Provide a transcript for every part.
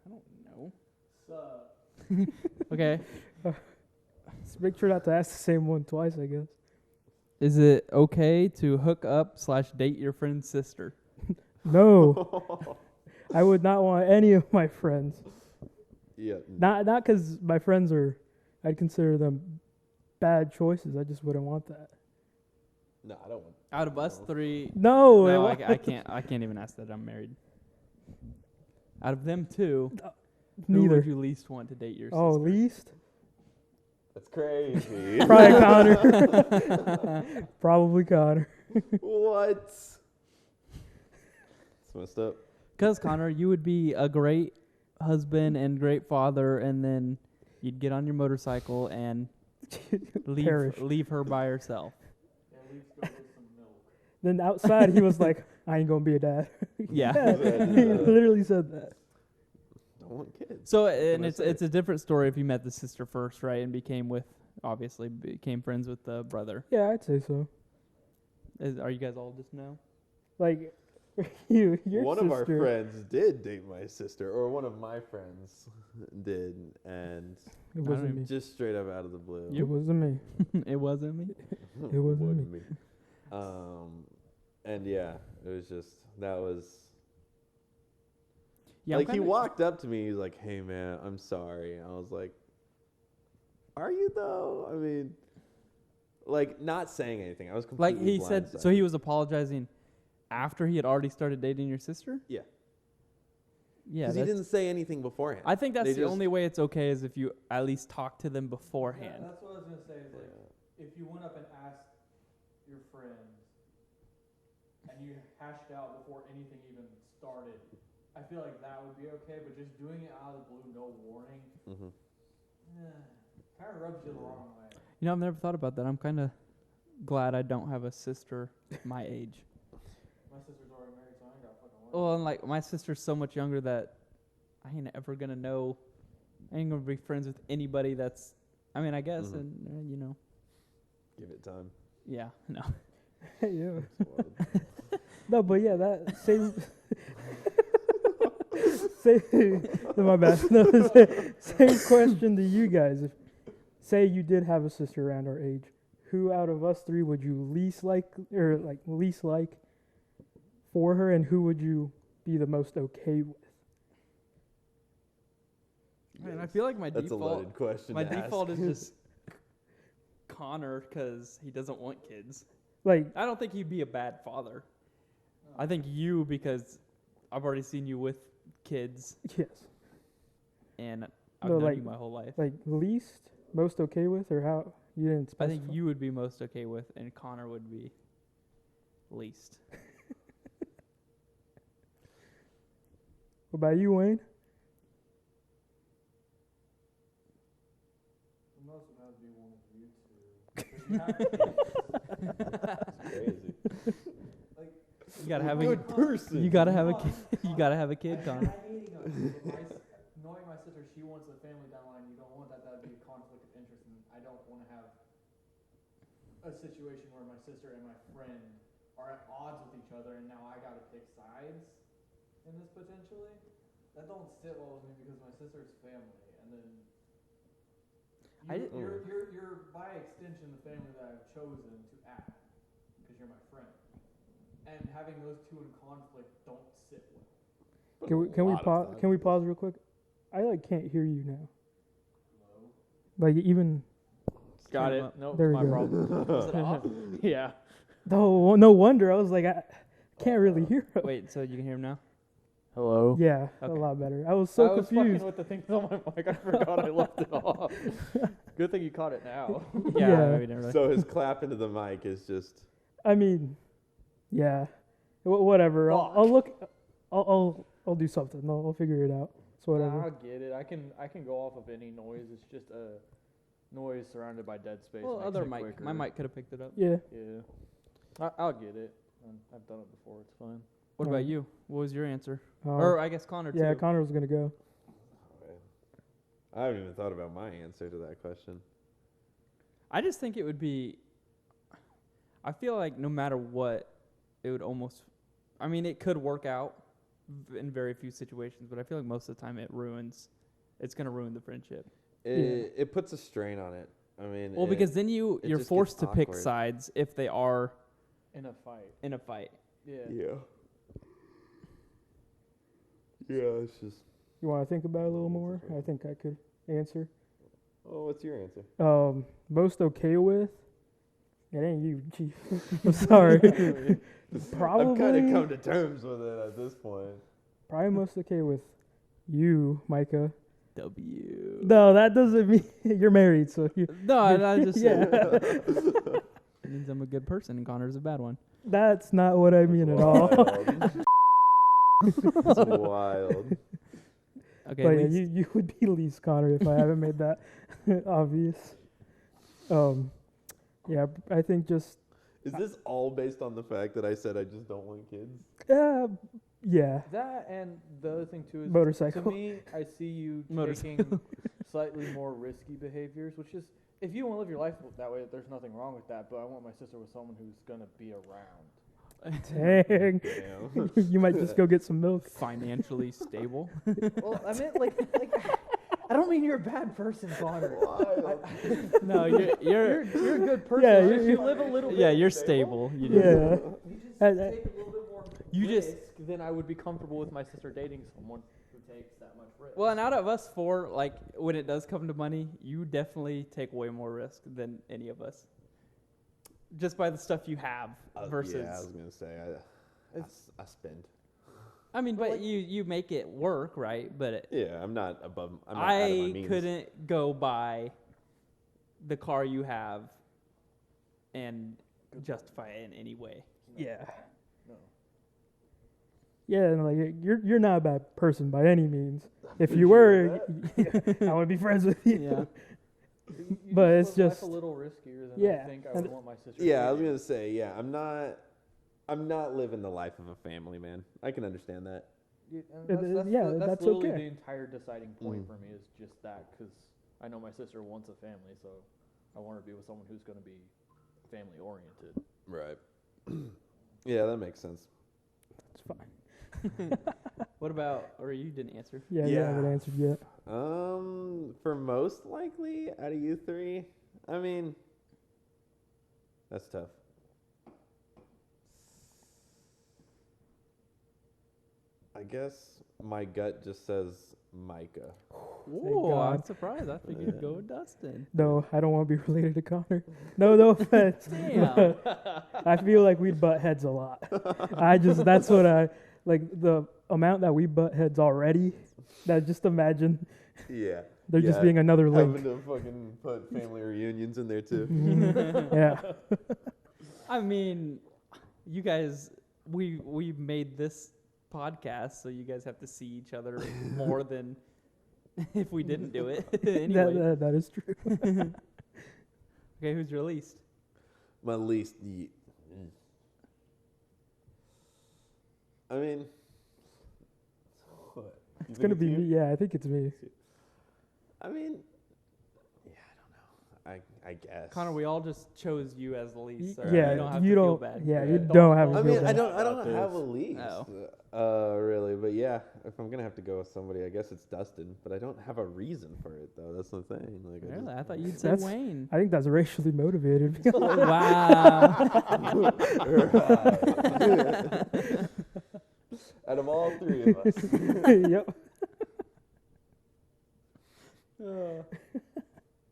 I don't know. Sup? Okay. Just make sure not to ask the same one twice, I guess. Is it okay to hook up / date your friend's sister? No. I would not want any of my friends. Yeah. Not because my friends are, I'd consider them bad choices. I just wouldn't want that. No, I don't want. Out of us three, No, no, I can't even ask that. I'm married. Out of them two, who neither. would you least want to date your sister? Oh, least? That's crazy. Probably Connor. Probably Connor. What? It's messed up. Because, Connor, you would be a great husband and great father, and then you'd get on your motorcycle and Perish. leave her by herself. Yeah, let's go get some milk. Then outside, he was like, I ain't going to be a dad. Yeah. He literally said that. Don't want kids. So, and What I it's a different story if you met the sister first, right, and became friends with the brother. Yeah, I'd say so. Are you guys all just now? Like, your One sister. of our friends did date my sister, or one of my friends did, and It wasn't me. just straight up out of the blue. It wasn't me. It wasn't me. It wasn't me. And yeah, it was just, that was, Yeah, like, he walked up to me, he's like, hey man, I'm sorry. I was like, are you though? I mean, like, not saying anything. I was Like completely he said, blindsided. so he was apologizing after he had already started dating your sister? Yeah. Yeah. Because he didn't say anything beforehand. I think that's They the just- only way it's okay is if you at least talk to them beforehand. Yeah, that's what I was gonna say. Is like, if you went up and asked your friends, and you hashed out before anything even started, I feel like that would be okay. But just doing it out of the blue, no warning, Mhm. kind of rubs you the wrong way. You know, I've never thought about that. I'm kind of glad I don't have a sister my age. My sister's already married, so I ain't got fucking worry. Well, and like my sister's so much younger that I ain't ever gonna know. I ain't gonna be friends with anybody that's. I mean, I guess, Mhm. and you know, Give it time. yeah, no. Yeah. Spoiled. No, but yeah, that same. My bad. No, same question to you guys. If, say you did have a sister around our age, who out of us three would you least like for her, and who would you be the most okay with? Man, I feel like my That's a default. loaded question. My to ask. default is just Connor because he doesn't want kids. Like, I don't think he'd be a bad father. I think you because I've already seen you with kids yes, and I've No, known like- you my whole life. like least, most okay with, or how you didn't I specify? think you would be most okay with, and Connor would be least. What about you, Wayne? The most would have to be one of you two. 'Cause Crazy. You gotta have a Good person. You gotta have a kid. You gotta have a kid, Connor. Knowing my sister, she wants a family down the line. You don't want that to be a conflict of interest, and I don't want to have a situation where my sister and my friend are at odds with each other, and now I got to pick sides in this potentially. That don't sit well with me because my sister's family, and then you're by extension the family that I've chosen to add because you're my friend, and having those two in conflict don't sit well. Can we pause? Can we pause real quick? I can't hear you now. Like even Got it. it. Nope, There we my go. problem. Was it off? Yeah. no wonder I was like I can't really hear. Wait, so you can hear him now? Hello. Yeah, Okay. a lot better. I was so I was confused. fucking with the things on my mic. I forgot I left it off. Good thing you caught it now. Yeah. we never. So his clap into the mic is just. I mean, yeah, whatever. I'll look. I'll do something. I'll figure it out. So whatever. I'll get it. I can go off of any noise. It's just a noise surrounded by dead space. Well, makes other it mic. quicker. My mic could have picked it up. Yeah. Yeah. I'll get it. I've done it before. It's fine. What Yeah. about you? What was your answer? Uh, Or I guess Connor yeah, too. Connor was gonna go. I haven't even thought about my answer to that question. I just think it would be. I feel like no matter what, it would almost. I mean, it could work out, in very few situations, but I feel like most of the time it's gonna ruin the friendship. It puts a strain on it. I mean, Well, because then you're just forced to gets pick awkward. sides if they are In a fight. in a fight. Yeah. Yeah. Yeah, it's just. You want to think about it a little more? I think I could answer. Oh, what's your answer? Most okay with? It ain't you, Chief. I'm sorry. Probably. I've kind of come to terms with it at this point. Probably most okay with you, Micah. W. No, that doesn't mean you're married, so you. No, I just Yeah. it means I'm a good person and Connor's a bad one. That's not what I mean at all. That's wild. Okay, But at yeah, least- you would be least Connor if I haven't made that obvious. Yeah, I think just Is this all based on the fact that I said I just don't want kids? yeah, That and the other thing too is motorcycle. to me, I see you taking slightly more risky behaviors, which is if you want to live your life that way, there's nothing wrong with that. But I want my sister with someone who's gonna be around. Dang, Damn. you might just go get some milk. financially stable. Well, I meant like I don't mean you're a bad person, Connor. No, you're You're a good person. Yeah, If you're- you live a little bit. yeah, you're stable. You do. Yeah, You just I- take a little bit more You risk, just- then I would be comfortable with my sister dating someone who takes that much risk. Well, and out of us four, like when it does come to money, you definitely take way more risk than any of us. Just by the stuff you have versus. Yeah, I was gonna say I spend. I mean, but you make it work, right? But Yeah, I'm not above. I'm not out of my I means. couldn't go buy the car you have and justify it in any way. yeah, No. yeah. And like you're not a bad person by any means. If you were, I want to be friends with you. Yeah. You But live it's life just- a little riskier than yeah, I think I and- would want my sister. Yeah, I was dating. gonna say. Yeah, I'm not living the life of a family man. I can understand that. Yeah, and that's that's literally okay. the entire deciding point Mm. for me is just that because I know my sister wants a family, so I want her to be with someone who's going to be family oriented. Right. Yeah, that makes sense. It's fine. What about, or you didn't answer? Yeah, you haven't Yeah. answered yet. For most likely out of you three, I mean, that's tough. I guess my gut just says Micah. Whoa, God. I'm surprised. I figured you'd go with Dustin. No, I don't want to be related to Connor. No offense. Damn. I feel like we'd butt heads a lot. That's what I like the amount that we butt heads already. That just imagine Yeah. there just Yeah, being another Having link. to fucking put family reunions in there too. Yeah. I mean, you guys, we made this podcast, so you guys have to see each other more than if we didn't do it. Anyway. That is true. Okay, who's your least? My least. I mean, what? It's gonna be me. Yeah, I think it's me. I mean, yeah, I don't know. I guess. Connor, we all just chose you as the least. So Yeah, you don't have you to don't. feel bad. Yeah, Yeah, you don't don't have feel a I feel mean, bad. I don't about have a this. least. Really, but yeah, if I'm gonna have to go with somebody, I guess it's Dustin. But I don't have a reason for it though. That's the thing. Like, Really? I thought you'd say That's- Wayne. I think that's racially motivated. Wow. Out of all three of us, Yep.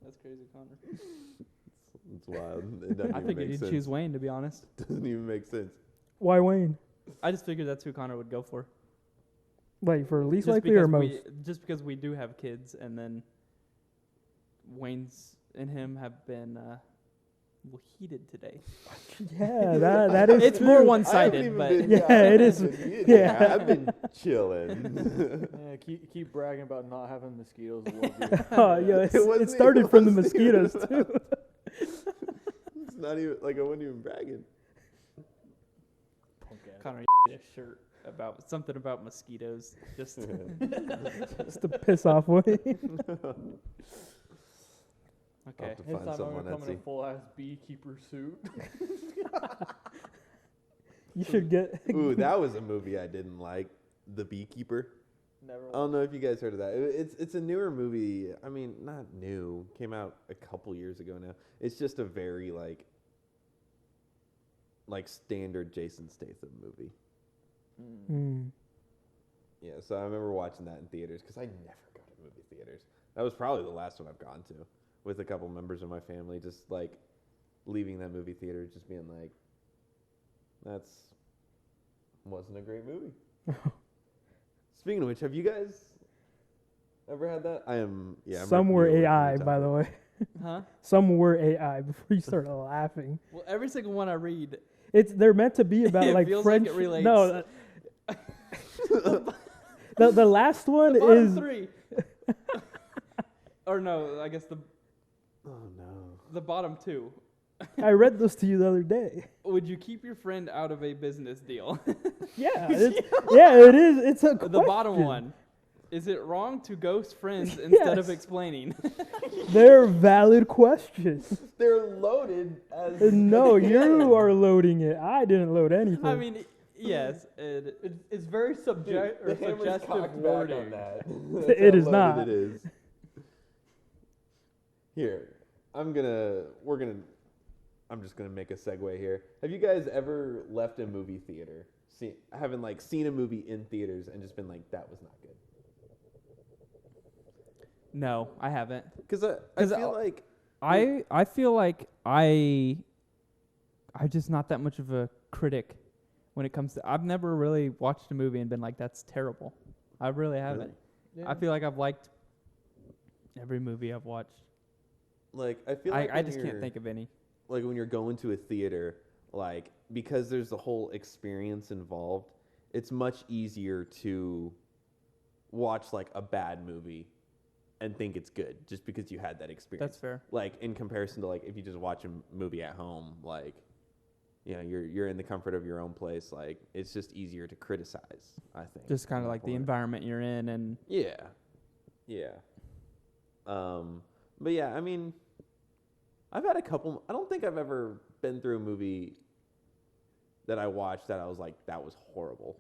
That's crazy, Connor. it's wild. It doesn't I even figured make you'd sense. choose Wayne, to be honest. Doesn't even make sense. Why Wayne? I just figured that's who Connor would go for. Like for least Just likely or because most? just because we do have kids, and then Wayne's and him have been heated today. Yeah, that is. It's true. more I haven't one-sided, even but been- Yeah, I haven't it is. been eating. Yeah. I've been chilling. Yeah, keep bragging about not having mosquitoes. Love you. Oh, yeah, It wasn't it started even- from the wasn't even mosquitoes too. It's not even like I wasn't even bragging. Punk ass. Connor, you a shirt about something about mosquitoes. Just Just to piss off Wayne. I'll okay. have to Next find time I'm someone gonna come in Etsy. a full ass beekeeper suit. You should get. Ooh, that was a movie I didn't like. The Beekeeper. Never. I don't know if you guys heard of that. It's a newer movie. I mean, not new. Came out a couple years ago now. It's just a very like standard Jason Statham movie. Yeah, so I remember watching that in theaters because I never go to movie theaters. That was probably the last one I've gone to with a couple members of my family. Just like leaving that movie theater, just being like, wasn't a great movie. Speaking of which, have you guys ever had that? Some were AI, by the way. Huh? Some were AI before you start laughing. Well, every single one I read, They're meant to be about It like feels like French. it relates. No, the last one the bottom is three. Or no, I guess Oh no. the bottom two. I read this to you the other day. Would you keep your friend out of a business deal? Yeah, it is. It's a The bottom question. one. Is it wrong to ghost friends instead of Yes. explaining? They're valid questions. They're loaded as. No, you are loading it. I didn't load anything. I mean, yes, It's very subject or The hammer's suggestive cocked back wording. on that. It That's is how not. loaded It is. Here, I'm just gonna make a segue here. Have you guys ever left a movie theater, seen a movie in theaters and just been like, that was not good? no, I haven't. Because I 'Cause feel like I feel like I'm just not that much of a critic when it comes to. I've never really watched a movie and been like, that's terrible. I really haven't. Yeah. I feel like I've liked every movie I've watched. like I feel like I when just can't you're- think of any. like when you're going to a theater, like because there's the whole experience involved, it's much easier to watch like a bad movie and think it's good just because you had that experience. That's fair. Like in comparison to like if you just watch a movie at home, like you're in the comfort of your own place, like it's just easier to criticize, I think. Just kind at of that like the point. environment you're in, and Yeah. But yeah, I mean, I've had a couple. I don't think I've ever been through a movie that I watched that I was like, that was horrible.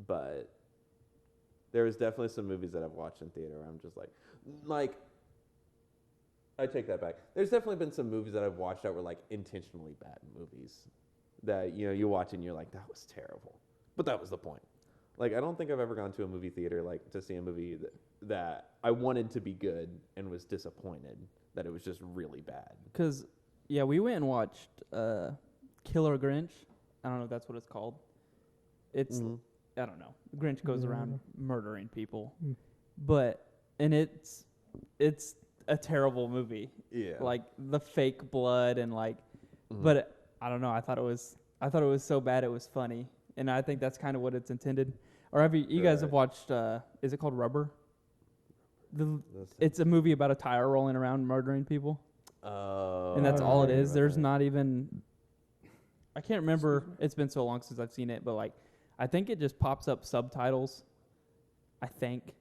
But there was definitely some movies that I've watched in theater where I'm just like, I take that back. There's definitely been some movies that I've watched that were like intentionally bad movies that, you watch and you're like, that was terrible. But that was the point. Like, I don't think I've ever gone to a movie theater like to see a movie that I wanted to be good and was disappointed that it was just really bad. because we went and watched Killer Grinch. I don't know if that's what it's called. It's I don't know. Grinch goes around murdering people, and it's a terrible movie. Yeah. Like the fake blood and like, but I don't know. I thought it was so bad it was funny, and I think that's kind of what it's intended. Or have you guys have watched? Is it called Rubber? It's a movie about a tire rolling around murdering people. Oh. And that's all it right, is. There's not even. I can't remember. It's been so long since I've seen it, but like, I think it just pops up subtitles. I think,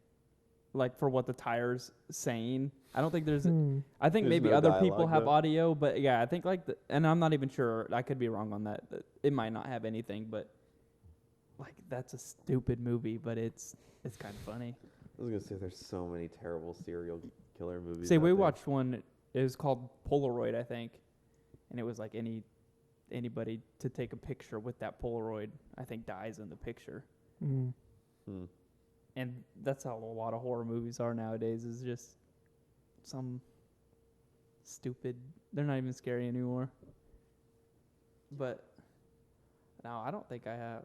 like for what the tire's saying. I don't think there's. I think There's maybe no other people dialogue, have though? audio, but yeah, I think like, and I'm not even sure. I could be wrong on that. It might not have anything, but like that's a stupid movie, but it's kind of funny. I was gonna say there's so many terrible serial killer movies. See, out we there. watched one. It was called Polaroid, I think, and it was like anybody to take a picture with that Polaroid, I think, dies in the picture. And that's how a lot of horror movies are nowadays. Is just some stupid. They're not even scary anymore. But no, I don't think I have.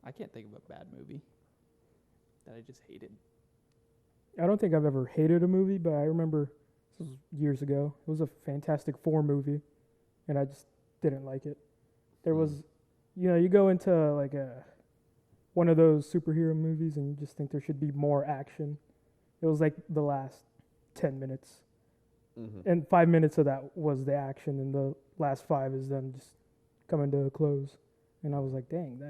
I can't think of a bad movie that I just hated. I don't think I've ever hated a movie, but I remember this was years ago. It was a Fantastic Four movie, and I just didn't like it. There was, you go into like one of those superhero movies, and you just think there should be more action. It was like the last 10 minutes, and 5 minutes of that was the action, and the last 5 is them just coming to a close. And I was like, dang,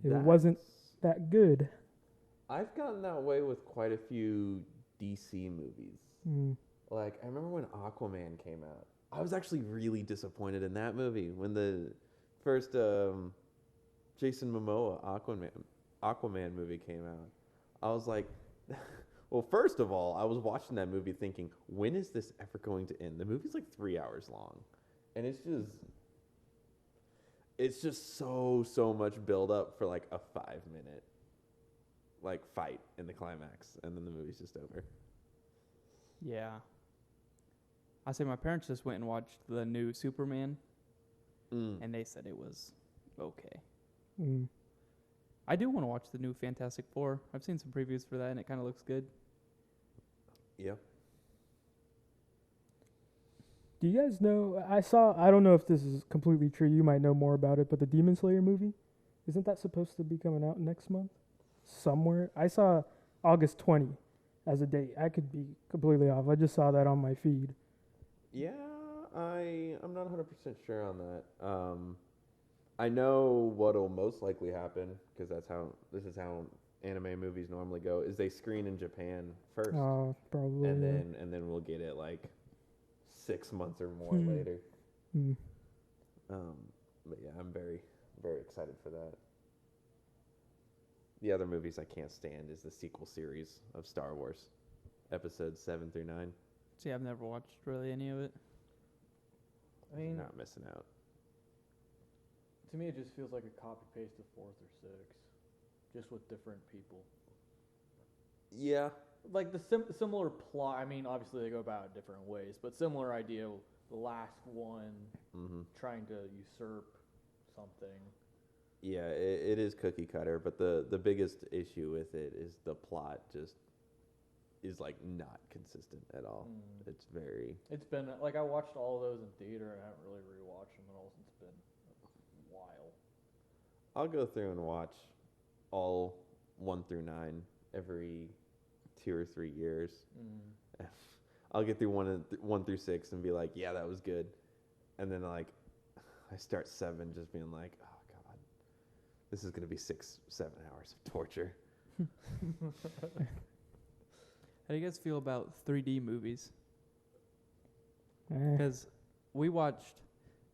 it wasn't that good. I've gotten that way with quite a few DC movies. Like, I remember when Aquaman came out. I was actually really disappointed in that movie when the first Jason Momoa Aquaman Aquaman movie came out, I was like, well, first of all, I was watching that movie thinking, when is this ever going to end? The movie's like 3 hours long, and it's just so much build up for like a 5 minute like fight in the climax, and then the movie's just over. Yeah. I say my parents just went and watched the new Superman, and they said it was okay. Mm. I do want to watch the new Fantastic Four. I've seen some previews for that, and it kind of looks good. Yep. Do you guys know? I don't know if this is completely true. You might know more about it, but the Demon Slayer movie, isn't that supposed to be coming out next month? Somewhere. I saw August 20 as a date. I could be completely off. I just saw that on my feed. Yeah, I'm not 100% sure on that. I know what'll most likely happen, because this is how anime movies normally go, is they screen in Japan first, Probably. and then we'll get it like 6 months or more later. But yeah, I'm very, very excited for that. The other movies I can't stand is the sequel series of Star Wars, episodes 7 through 9. See, I've never watched really any of it. I mean, You're not missing out. to me, it just feels like a copy paste of 4th or 6th, just with different people. Yeah. Like the similar plot. I mean, obviously they go about it different ways, but similar idea. The last one trying to usurp something. Yeah, it is cookie cutter, but the biggest issue with it is the plot just is like not consistent at all. It's very. It's been like I watched all of those in theater, and I haven't really rewatched them at all since it's been a while. I'll go through and watch all 1 through 9 every 2 or 3 years. I'll get through 1 through 6 and be like, yeah, that was good, and then like I start 7 just being like, oh god, this is gonna be 6-7 hours of torture. How do you guys feel about 3D movies? Eh. Because we watched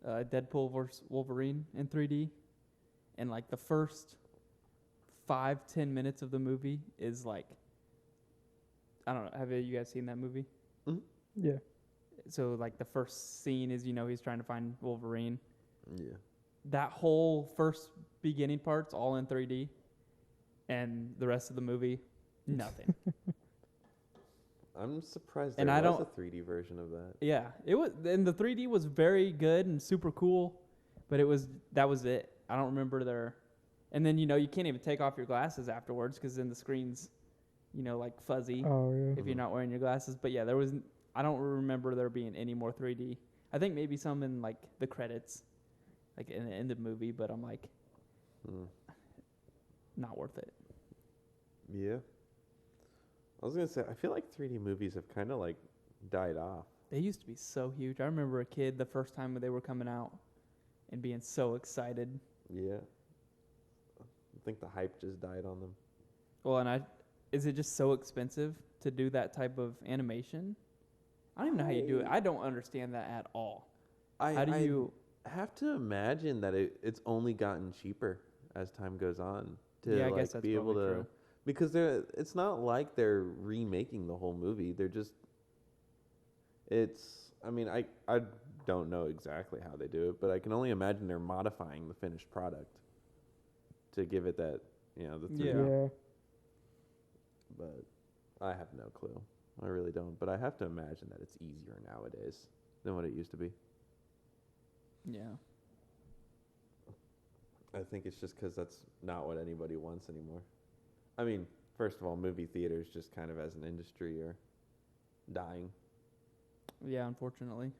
Deadpool vs. Wolverine in 3D, and like the first 5-10 minutes of the movie is like, I don't know. Have you guys seen that movie? Yeah. So like the first scene is, he's trying to find Wolverine. Yeah. That whole first beginning part's all in 3D, and the rest of the movie, nothing. I'm surprised And there I was don't- a 3D version of that. Yeah, it was, and the 3D was very good and super cool, but that was it. I don't remember there. And then you can't even take off your glasses afterwards because then the screen's, like fuzzy Oh yeah. if you're not wearing your glasses. But yeah, I don't remember there being any more 3D. I think maybe some in like the credits, like in the end of the movie. But I'm like, not worth it. Yeah. I was gonna say, I feel like 3D movies have kind of like died off. They used to be so huge. I remember a kid the first time they were coming out and being so excited. Yeah. I think the hype just died on them. Well, and is it just so expensive to do that type of animation? I don't even know how you do it. I don't understand that at all. How do you? I have to imagine that it's only gotten cheaper as time goes on to Yeah, I like guess that's be able probably to, true. because it's not like they're remaking the whole movie. They're just, I mean, I don't know exactly how they do it, but I can only imagine they're modifying the finished product to give it that, the 3D. Yeah. Yeah. But I have no clue. I really don't. But I have to imagine that it's easier nowadays than what it used to be. Yeah. I think it's just because that's not what anybody wants anymore. I mean, first of all, movie theaters just kind of as an industry are dying. Yeah, unfortunately.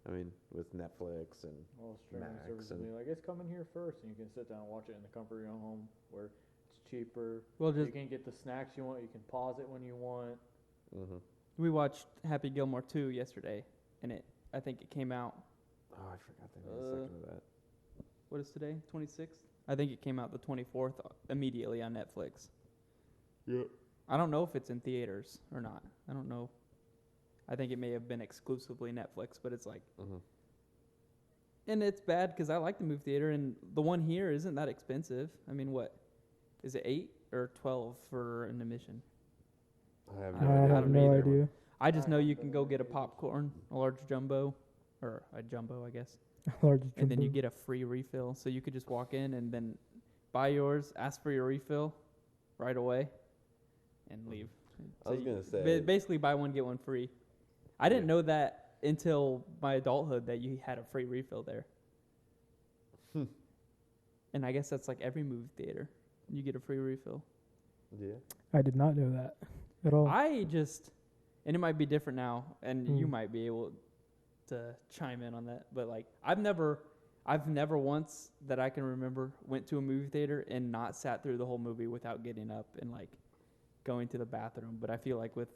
I mean, with Netflix and Well, streaming Max services and- will be like, it's coming here first, and you can sit down and watch it in the comfort of your own home, where it's cheaper. Well, You just can get the snacks you want. You can pause it when you want. we watched Happy Gilmore 2 yesterday, and I think it came out. Oh, I forgot the second of that. What is today? 26th. I think it came out the 24th immediately on Netflix. Yep. I don't know if it's in theaters or not. I don't know. I think it may have been exclusively Netflix, but it's like, and it's bad because I like the movie theater, and the one here isn't that expensive. I mean, what, Is it 8 or 12 for an admission? I have I no idea. have no either. idea. I just know you can go get a popcorn, a large jumbo, or a jumbo, I guess, Large and then you jumbo. get a free refill. So you could just walk in and then buy yours, ask for your refill right away, and leave. I was you gonna say. basically buy one get one free. I didn't know that until my adulthood that you had a free refill there. And I guess that's like every movie theater. You get a free refill. Yeah. I did not know that at all. And it might be different now, and you Hmm. might be able to chime in on that. But like, I've never once that I can remember went to a movie theater and not sat through the whole movie without getting up and like going to the bathroom. But I feel like with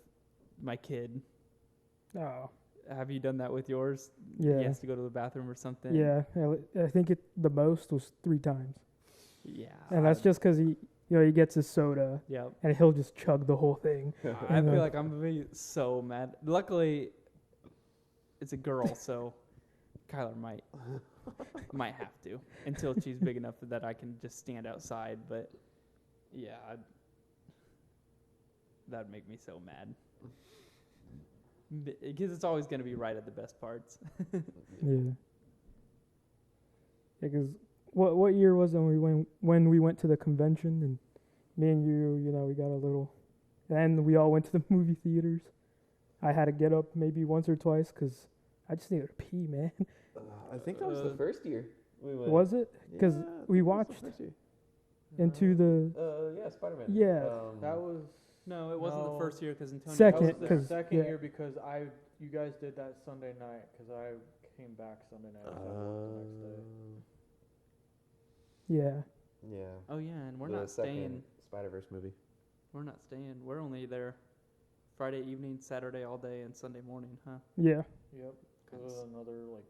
my kid, Oh. have you done that with yours? Yeah. He has to go to the bathroom or something. Yeah. I think the most was 3 times. Yeah. And that's just because he gets his soda Yeah. and he'll just chug the whole thing. I feel like I'm gonna be so mad. Luckily, it's a girl, so Kyler might have to until she's big enough that I can just stand outside. But yeah, that'd make me so mad because it's always gonna be right at the best parts. Yeah. Because what year was it when we went to the convention and me and you we got a little, and we all went to the movie theaters. I had to get up maybe once or twice because I just needed to pee, man. I think that was the first year we went. Was it? Because Yeah, I we think it was the watched first year. into the Yeah, Spider-Man. Yeah. That was No, it wasn't the No. first year because Antonio. Second, that was the 'cause- second yeah. year because you guys did that Sunday night because I came back Sunday night. So I worked the next day. yeah. Yeah. Oh yeah, and we're the not second staying. Spider-Verse movie. We're not staying. We're only there Friday evening, Saturday all day, and Sunday morning, huh? Yeah. Yep. It was another like.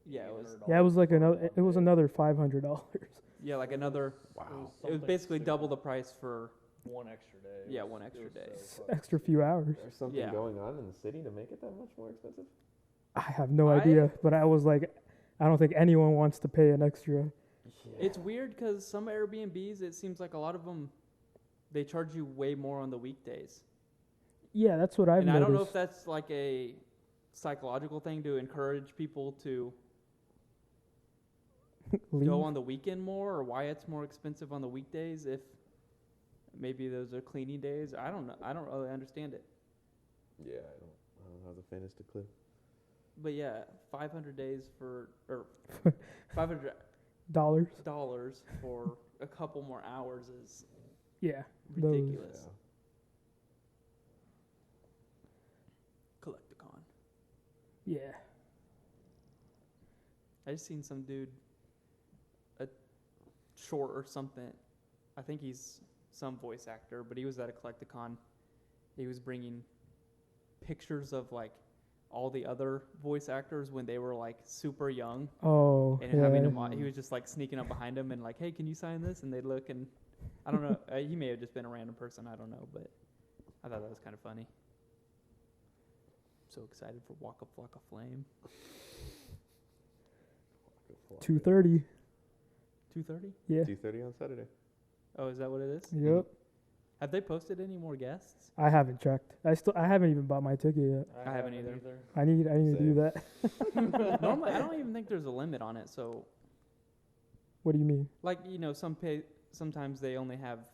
Yeah, it was. Yeah, it was like $800 another. It was one day. another $500. Yeah, like another. Wow. It was something basically double super- the price for. one extra day. Yeah, It one was- extra it day. was so fucking Extra few hours. There's something Yeah. going on in the city to make it that much more expensive. I have no idea, but I was like, I don't think anyone wants to pay an extra. It's weird because some Airbnbs, it seems like a lot of them, they charge you way more on the weekdays. Yeah, that's what I've And I noticed. don't know if that's like a psychological thing to encourage people to Leave. go on the weekend more, or why it's more expensive on the weekdays. If maybe those are cleaning days, I don't know. I don't really understand it. Yeah, I don't have the faintest clue. But yeah, 500 days for or $500 Dollars. for a couple more hours is Yeah. Those- ridiculous. Collecticon. Yeah. I just seen some dude, a short or something. I think he's some voice actor, but he was at a Collecticon. He was bringing pictures of like all the other voice actors when they were like super young, Oh. and yeah. having them. He was just like sneaking up behind him and like, "Hey, can you sign this?" And they'd look, and I don't know. He may have just been a random person. I don't know, but I thought that was kind of funny. So excited for Walk Up Flock of Flame. 2:30. 2:30. Yeah. 2:30 on Saturday. Oh, is that what it is? Yep. Have they posted any more guests? I haven't checked. I haven't even bought my ticket yet. I haven't either. I need to do Same. that. Normally, I don't even think there's a limit on it. So, What do you mean? like, sometimes they only have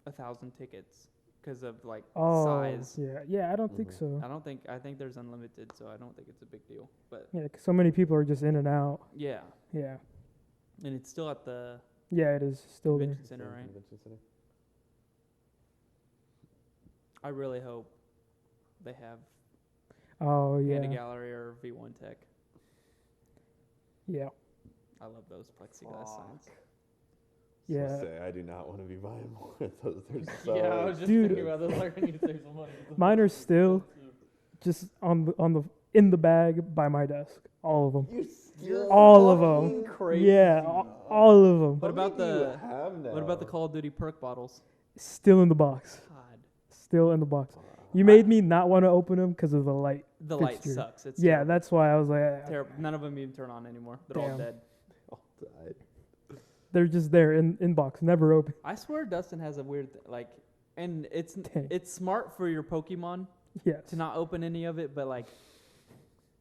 1,000 tickets because of like Oh. size. Yeah. Yeah. I don't think Mhm. so. I think there's unlimited, so I don't think it's a big deal. But Yeah. 'Cause so many people are just in and out. yeah, Yeah. and it's still at the Yeah. It is still there. convention center, right? Convention center. I really hope they have Oh Panda yeah. Gallery or V1 Tech. Yeah. I love those plexiglass signs. Yeah. Say, I do not want to be buying more of those. They're so Yeah, I was just Dude. thinking about this. Like, I need to save some money. Mine are still just on the in the bag by my desk. All of them. You're All of fucking 'em. Crazy. Yeah. All of them. What about How many do you the- have now? What about the Call of Duty perk bottles? Still in the box. God, Still in the box. You made me not want to open them because of the light. the light Fixture. sucks. It's Yeah, terrible. that's why I was like, Terrible. None of them even turn on anymore. They're all Damn. dead. All died. they're just there in box, never open. I swear Dustin has a weird and it's Dang. it's smart for your Pokemon Yes. to not open any of it, but like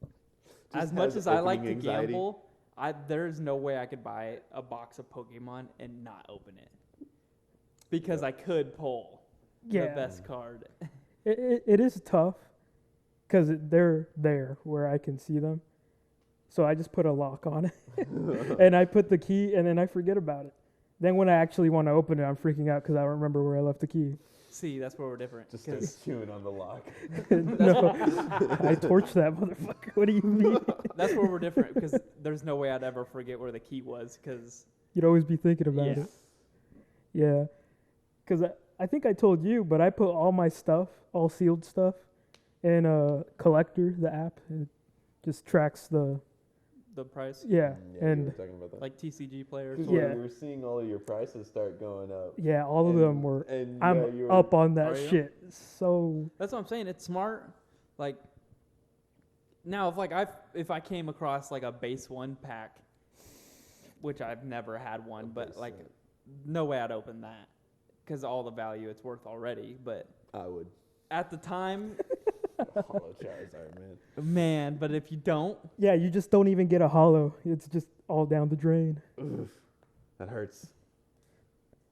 Just as much has as I like opening to anxiety. gamble, there's no way I could buy a box of Pokemon and not open it because I could pull the Yeah. best card. It is tough because they're there where I can see them. So I just put a lock on it and I put the key and then I forget about it. Then when I actually want to open it, I'm freaking out because I don't remember where I left the key. See, that's where we're different. Just 'cause starts chewing on the lock. No, I torched that motherfucker. What do you mean? that's where we're different because there's no way I'd ever forget where the key was because You'd always be thinking about yeah. it. Yeah. Because I think I told you, but I put all my stuff, all sealed stuff, in Collector, the app. It just tracks the, price, yeah. You And were talking about that. like TCG players. Because Yeah. we were seeing all of your prices start going up. yeah, all of them were, And I'm yeah, you were, up on that Are you? shit. So, That's what I'm saying. It's smart. Like now, if I came across like a base 1 pack, which I've never had one, but base like one. no way I'd open that because all the value it's worth already. But I would. at the time, Hollow Charizard, man. but if you don't, yeah, you just don't even get a hollow. It's just all down the drain. Oof, that hurts.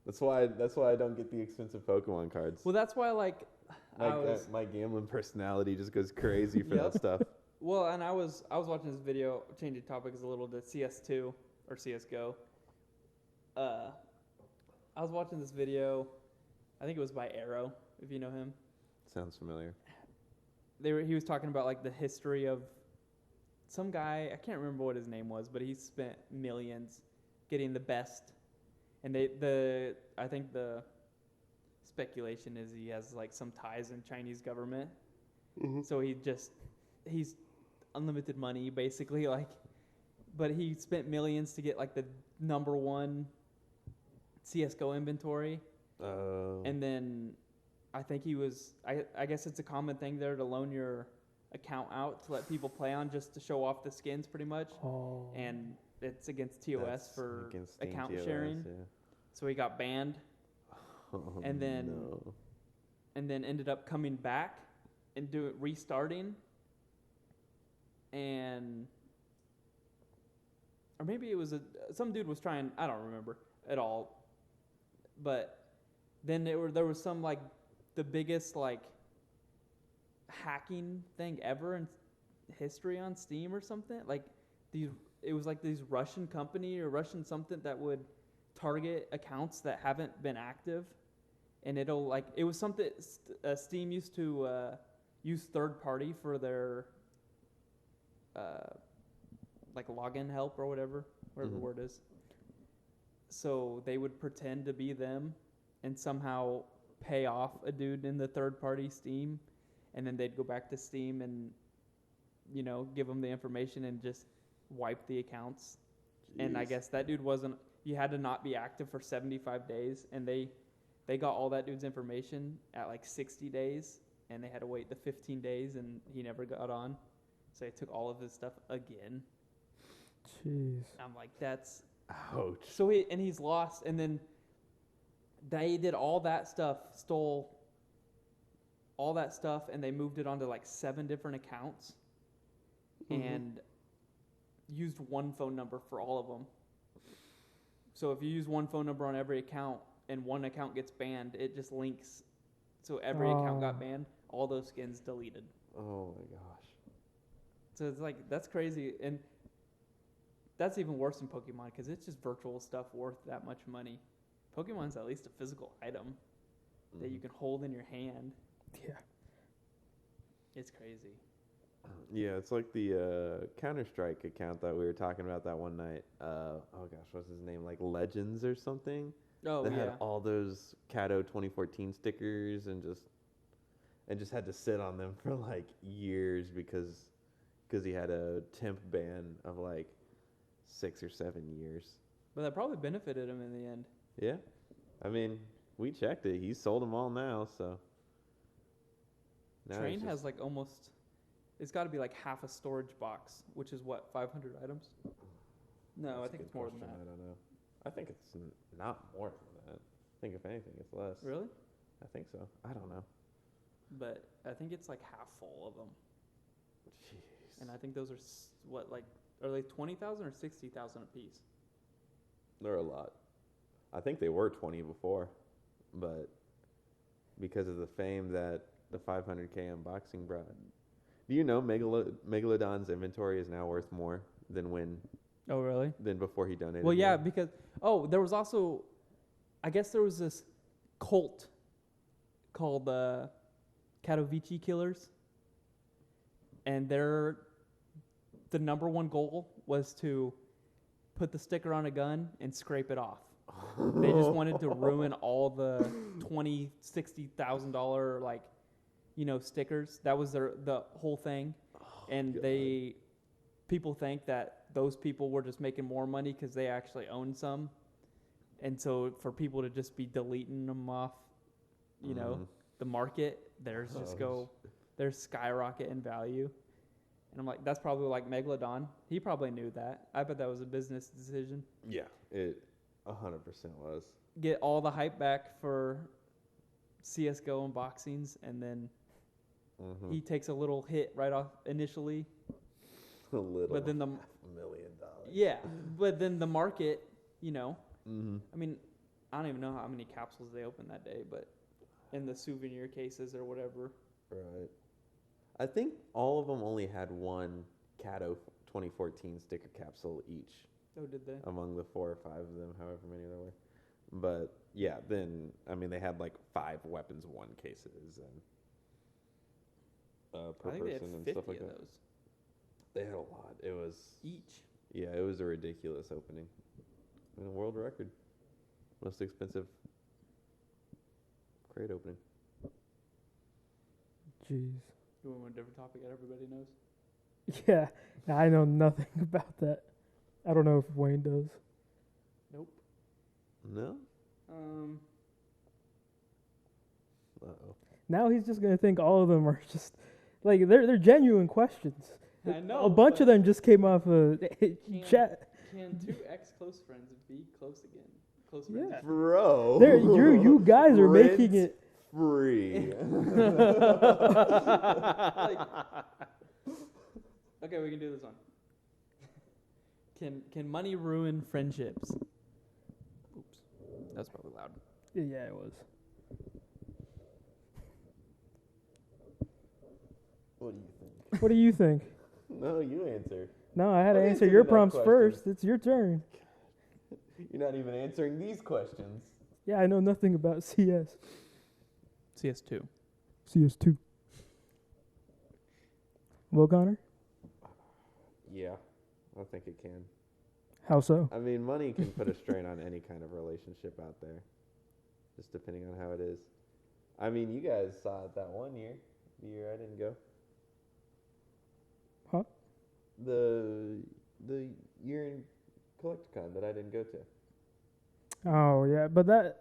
That's why I don't get the expensive Pokemon cards. well, that's why like I was. My gambling personality just goes crazy for that Yep. stuff. Well, and I was watching this video, changing topics a little to CS2 or CS:GO. I was watching this video, I think it was by Arrow, if you know him. Sounds familiar. He was talking about like the history of some guy, I can't remember what his name was, but he spent millions getting the best. And I think the speculation is he has like some ties in Chinese government. Mm-hmm. So he's unlimited money basically, like, but he spent millions to get like the #1 CS:GO inventory, and then I think he was I guess it's a common thing there to loan your account out to let people play on just to show off the skins pretty much, Oh. and it's against TOS That's for against Steam account TOS, sharing, yeah. so he got banned Oh, And then- no. and then ended up coming back and restarting, and or maybe it was some dude was trying, I don't remember at all, but then there was some like the biggest like hacking thing ever in history on Steam or something, like it was like these Russian company or Russian something that would target accounts that haven't been active, and it was something Steam used to use third party for their like login help or whatever the Mhm. word is. So they would pretend to be them and somehow pay off a dude in the third party Steam, and then they'd go back to Steam and give them the information and just wipe the accounts. And I Jeez. guess that dude you had to not be active for 75 days, and they got all that dude's information at like 60 days, and they had to wait the 15 days, and he never got on. So they took all of his stuff again. Jeez. I'm like, that's Ouch. so he's lost, and then they did all that stuff, stole all that stuff, and they moved it onto like 7 different accounts, and used one phone number for all of them. So if you use one phone number on every account and one account gets banned, it just links. So every account got Oh. banned, all those skins deleted. Oh my gosh. So it's like, that's crazy. And that's even worse than Pokemon because it's just virtual stuff worth that much money. Pokemon's at least a physical item that you Mhm. can hold in your hand. Yeah. It's crazy. Yeah, it's like the Counter-Strike account that we were talking about that one night. Oh gosh, what's his name? Like Legends or something? Oh, That yeah. had all those Cato 2014 stickers and just had to sit on them for like years because he had a temp ban of like 6 or 7 years. But that probably benefited him in the end. Yeah, I mean, we checked it. He sold them all now, so. Now Train it's has just- like almost, it's got to be like half a storage box, which is what, 500 items? No, that's I a think good it's more than question. that. I don't know. I think it's not more than that. I think if anything, it's less. Really? I think so. I don't know. But I think it's like half full of them. Jeez. And I think those are are they 20,000 or 60,000 a piece? They're a lot. I think they were 20 before, but because of the fame that the 500K unboxing brought. Do you know Megalodon's inventory is now worth more than Oh, really? than before he donated? Well, yeah, it? because there was also, I guess there was this cult called Katowice Killers, and the number one goal was to put the sticker on a gun and scrape it off. They just wanted to ruin all the $60,000 stickers. That was the whole thing, and God. people think that those people were just making more money because they actually owned some, and so for people to just be deleting them off, the market, theirs skyrocket in value. And I'm like, that's probably like Megalodon. He probably knew that. I bet that was a business decision. Yeah, it 100% was. Get all the hype back for CSGO unboxings, and then he takes a little hit right off initially. A little. But then $500,000. Yeah, but then the market, Mm-hmm. I mean, I don't even know how many capsules they opened that day, but in the souvenir cases or whatever. Right. I think all of them only had one Cato 2014 sticker capsule each. Oh, did they? Among the 4 or 5 of them, however many there were. But yeah, then they had like 5 weapons 1 cases and per I think they person had and 50 stuff like of that. those They had a lot. It was each. Yeah, it was a ridiculous opening. And a world record. Most expensive crate opening. Jeez. You want a different topic that everybody knows? Yeah, I know nothing about that. I don't know if Wayne does. Nope. No? Uh-oh. Now he's just gonna think all of them are just like they're genuine questions. I know. A bunch of them just came off a chat. Can 2 ex-close friends be close again? Close Yeah. friends. Bro. You guys are Rent making it. free. Okay, we can do this one. Can money ruin friendships? Oops, that's probably loud. Yeah, it was. What do you think? What do you think? No, you answer. No, I had to I'm answer answering your that prompts question. first. It's your turn. You're not even answering these questions. Yeah, I know nothing about CS. CS2. CS2. Well, Connor? Yeah, I think it can. How so? I mean, money can put a strain on any kind of relationship out there, just depending on how it is. I mean, you guys saw it that one year, the year I didn't go. Huh? The year in Collecticon that I didn't go to. Oh, yeah, but that...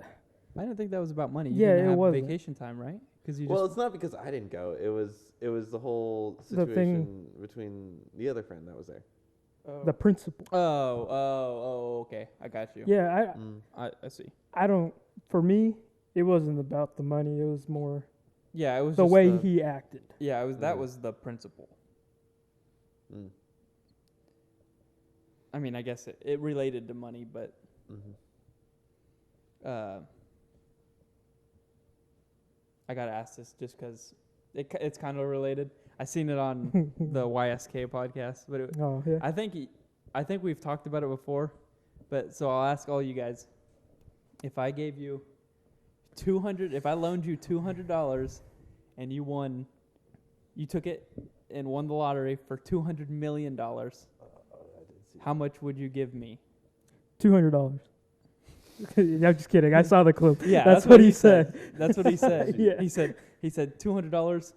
I didn't think that was about money. You Yeah, didn't it have wasn't. vacation time, right? Because you Well, just it's not because I didn't go. It was the whole The thing- situation between the other friend that was there. The principle. Okay, I got you. Yeah, I see. I don't... For me, it wasn't about the money. It was more Yeah, it was the just way he acted. Yeah, that Mhm. was the principle. Mm. I mean, I guess it related to money, but Mm-hmm. I gotta ask this just because it's kind of related. I seen it on the YSK podcast, but Oh, yeah. I think we've talked about it before, but so I'll ask all you guys: if I gave you if I loaned you $200 and you took it and won the lottery for $200 million, I did see how much would you give me? $200. I'm just kidding. I saw the clip. Yeah, that's what he said. That's what he said. Yeah. He said $200.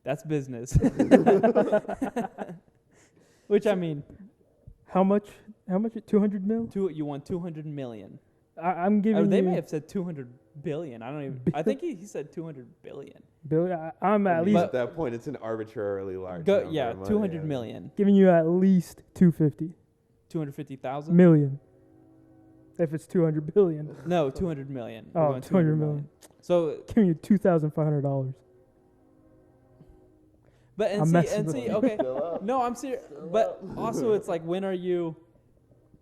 That's business. Which I mean, How much? 200 mil? you won 200 million. I'm giving They you may have said 200 billion. I don't even. I think he said 200 billion. billion. I'm at I mean, least at that point, it's an arbitrarily large number Yeah, of money, 200 I mean. million. giving you at least 250 250,000. million. If it's 200 billion. No, 200 million. We're Oh, going 200 million. So, Give me $2,500. but I'm messing with see, you. okay. Still up. No, I'm serious. Still But up. also, it's like, when are you?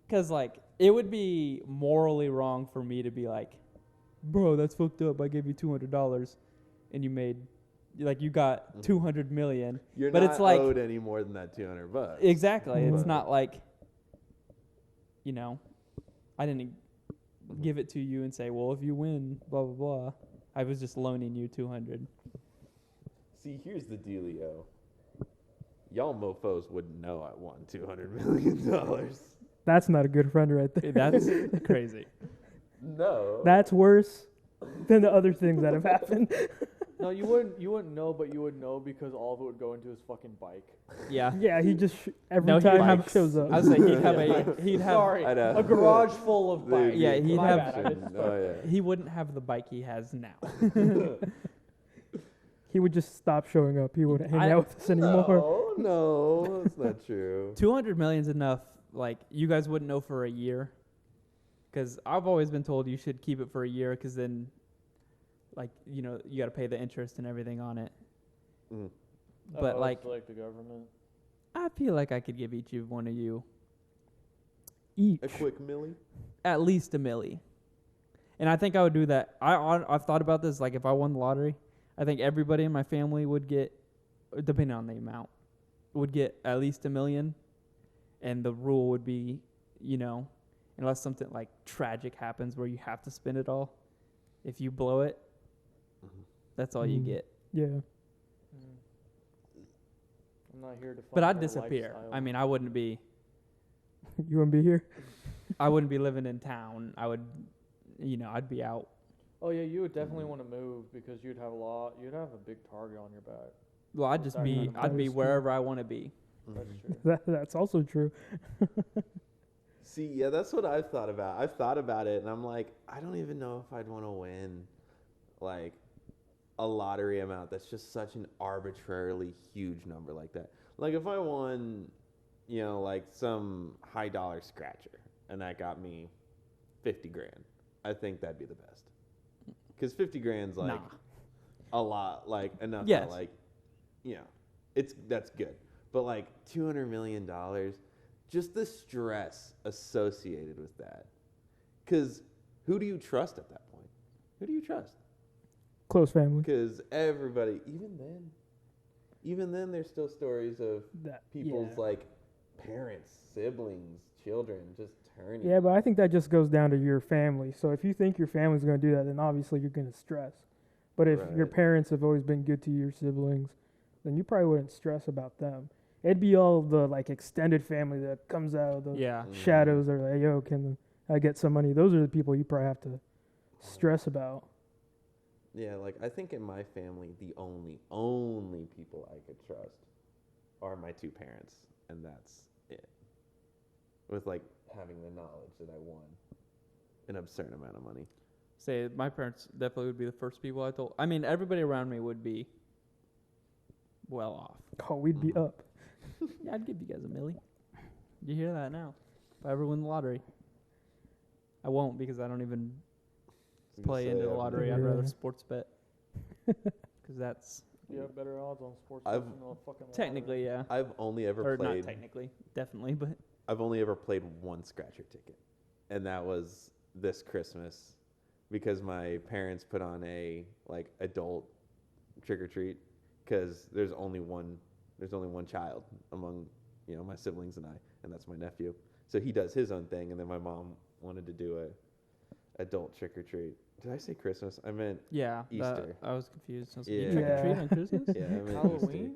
Because like, it would be morally wrong for me to be like, bro, that's fucked up. I gave you $200, and you made, like, you got 200 million. You're But not it's like- owed any more than that $200. Exactly. It's But- not like, you know, I didn't give it to you and say, well, if you win, blah blah blah. I was just loaning you 200. See, here's the dealio. Y'all mofos wouldn't know I won $200 million. That's not a good friend right there. That's crazy. No. That's worse than the other things that have happened. No, you wouldn't know, but you would know because all of it would go into his fucking bike. Yeah. Yeah, he just every No, he time he bikes. shows up. I was like, he'd have Sorry, I know. a garage full of Dude, bikes. Yeah, he'd My have- bad, I missed Oh, yeah. he wouldn't have the bike he has now. He would just stop showing up. He wouldn't hang I- out with us anymore. No, that's not true. 200 million's enough. Like, you guys wouldn't know for a year. Because I've always been told you should keep it for a year, because then, like, you know, you got to pay the interest and everything on it. Mm. But, like, the government. I feel like I could give each of one of you Each. A quick millie? at least a milli. And I think I would do that. I've thought about this. Like, if I won the lottery, I think everybody in my family would get, depending on the amount, would get at least $1 million. And the rule would be, you know, unless something like tragic happens where you have to spend it all, if you blow it, that's all you Mm. get. Yeah. I'm not here to. But fund I'd your disappear. lifestyle. I mean, I wouldn't be You wouldn't be here? living in town. I would, you know, I'd be out. Oh yeah, you would definitely want to move because you'd have a big target on your back. Well, I'd just That be, kind of I'd be That is true. wherever I want to be. That's true. That's also true. See, yeah, that's what I've thought about. I've thought about it, and I'm like, I don't even know if I'd want to win, like, a lottery amount that's just such an arbitrarily huge number like that. Like, if I won, you know, like, some high dollar scratcher, and that got me 50 grand, I think that'd be the best. Because 50 grand's, like, Nah. a lot, like, enough Yes. to, like, you know, that's good. But, like, $200 million, just the stress associated with that. Because who do you trust at that point? Who do you trust? Close family. Because everybody, even then, there's still stories of people's, yeah. like, parents, siblings, children just turning. Yeah, but I think that just goes down to your family. So if you think your family's going to do that, then obviously you're going to stress. But if your Right. parents have always been good to your siblings, then you probably wouldn't stress about them. It'd be all the like extended family that comes out of the Yeah. shadows or like, yo, can I get some money? Those are the people you probably have to stress about. Yeah, like, I think in my family, the only people I could trust are my two parents, and that's it. With, like, having the knowledge that I won an absurd amount of money. Say, my parents definitely would be the first people I told. I mean, everybody around me would be well off. Oh, we'd be up. Yeah, I'd give you guys $1 million. You hear that now? If I ever win the lottery. I won't, because I don't even I was gonna play say, into the I've lottery. Yeah. I'd rather sports bet. Because that's You have better odds on sports I've- betting than a fucking lottery. technically, yeah. I've only ever Or not played. technically, definitely, but I've only ever played one scratcher ticket, and that was this Christmas, because my parents put on a like adult trick or treat, because there's only one child among my siblings and I, and that's my nephew. So he does his own thing, and then my mom wanted to do a adult trick or treat. Did I say Christmas? I meant yeah. Easter. I was confused. I was Yeah. like, you trick or treat Yeah. on Christmas? yeah, I meant Easter. Halloween?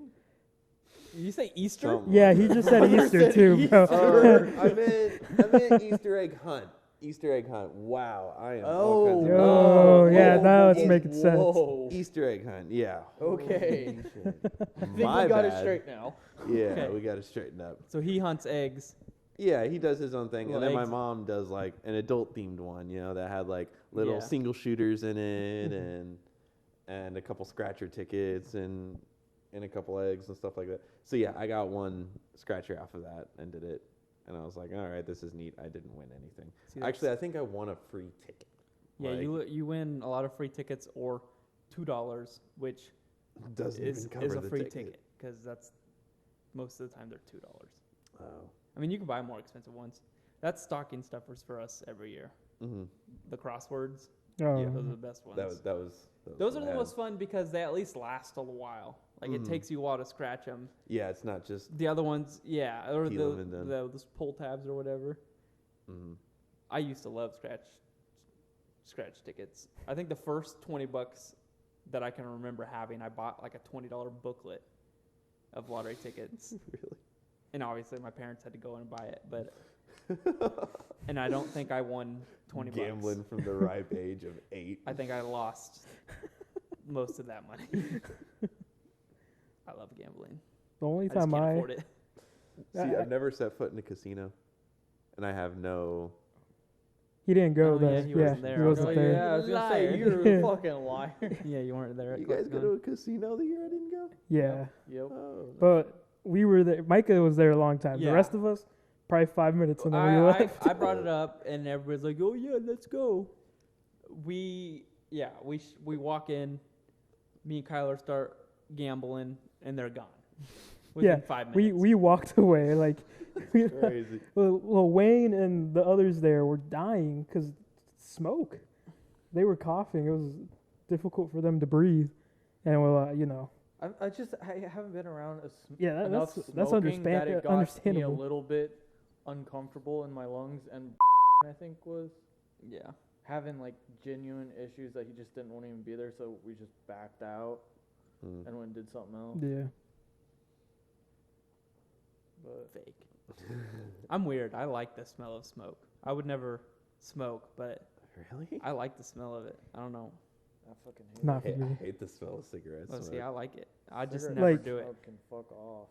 Did you say Easter? Something Yeah, like he that. just said Easter too, bro. I meant Easter egg hunt. Easter egg hunt. Wow, I am. all kinds of- Yo, yeah, whoa, now it's whoa, making sense. Whoa. Easter egg hunt. Yeah. Okay. Holy shit. I think My we got bad. it straight now. Yeah, Okay. we got it straightened up. So he hunts eggs. Yeah, he does his own thing, Little and then eggs. my mom does like an adult themed one. That had like little Yeah. single shooters in it, and a couple scratcher tickets and a couple eggs and stuff like that. So yeah, I got one scratcher off of that and did it, and I was like, all right, this is neat. I didn't win anything. See, Actually, I think I won a free ticket. yeah, Like, you win a lot of free tickets or $2, which doesn't is even cover a the free ticket. ticket because that's most of the time they're $2. Oh. I mean, you can buy more expensive ones. That's stocking stuffers for us every year. Mm-hmm. The crosswords, Oh, Yeah. those are the best ones. That was Those are what the I most had. fun because they at least last a while. Like it Mhm. takes you a while to scratch them. Yeah, it's not just. The other ones, yeah, or Peel 'em and done. those pull tabs or whatever. Mm-hmm. I used to love scratch tickets. I think the first $20 that I can remember having, I bought like a $20 booklet of lottery tickets. Really? And obviously my parents had to go in and buy it, but and I don't think I won $20. Gambling from the ripe age of 8. I think I lost most of that money. I love gambling. the only I just time can't I afford it. See, I've never set foot in a casino, and I have no. he didn't go Oh, there. yeah, he wasn't there. he wasn't Oh, there. yeah, I was gonna say Liar. you're a fucking liar. Yeah, you weren't there. At You guys go to QuestCon. a casino the year I didn't go? Yeah, Yep. Oh. but we were there. Micah was there a long time. Yeah. The rest of us, probably 5 minutes, and then we I left. brought it up, and everybody's like, "Oh yeah, let's go." We walk in. Me and Kyler start gambling, and they're gone within 5 minutes. we walked away like. Crazy. Well, Wayne and the others there were dying because smoke. They were coughing. It was difficult for them to breathe, and well, I haven't been around yeah, enough that's smoking that it got me a understandable. little bit uncomfortable in my lungs, and I think was Yeah. having like genuine issues that he just didn't want to even be there, so we just backed out Mm. and went and did something else. Yeah, But Fake. I'm weird. I like the smell of smoke. I would never smoke, but Really? I like the smell of it. I don't know. I fucking hate not Hey, for I me. hate the smell of cigarettes. Let's see. I like it. I just Cigarette never Like- do it. smoke can fuck off.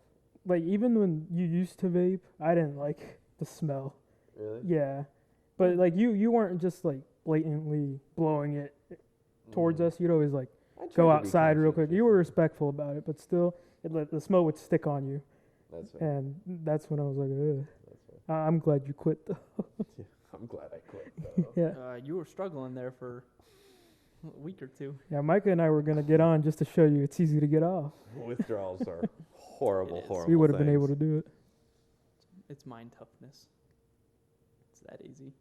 Like even when you used to vape, I didn't like the smell. Really? Yeah, but like you weren't just like blatantly blowing it towards us. You'd always like I tried go to be outside real quick. You were conscientious. respectful about it, but still, the smell would stick on you, That's fair. and that's when I was like, ugh. That's fair. I'm glad you quit though. I'm glad I quit. Though. Yeah. You were struggling there for a week or two. Yeah, Micah and I were gonna get on just to show you it's easy to get off. Withdrawals are horrible, It is. horrible. We would have been things. able to do it. It's mind toughness. It's that easy.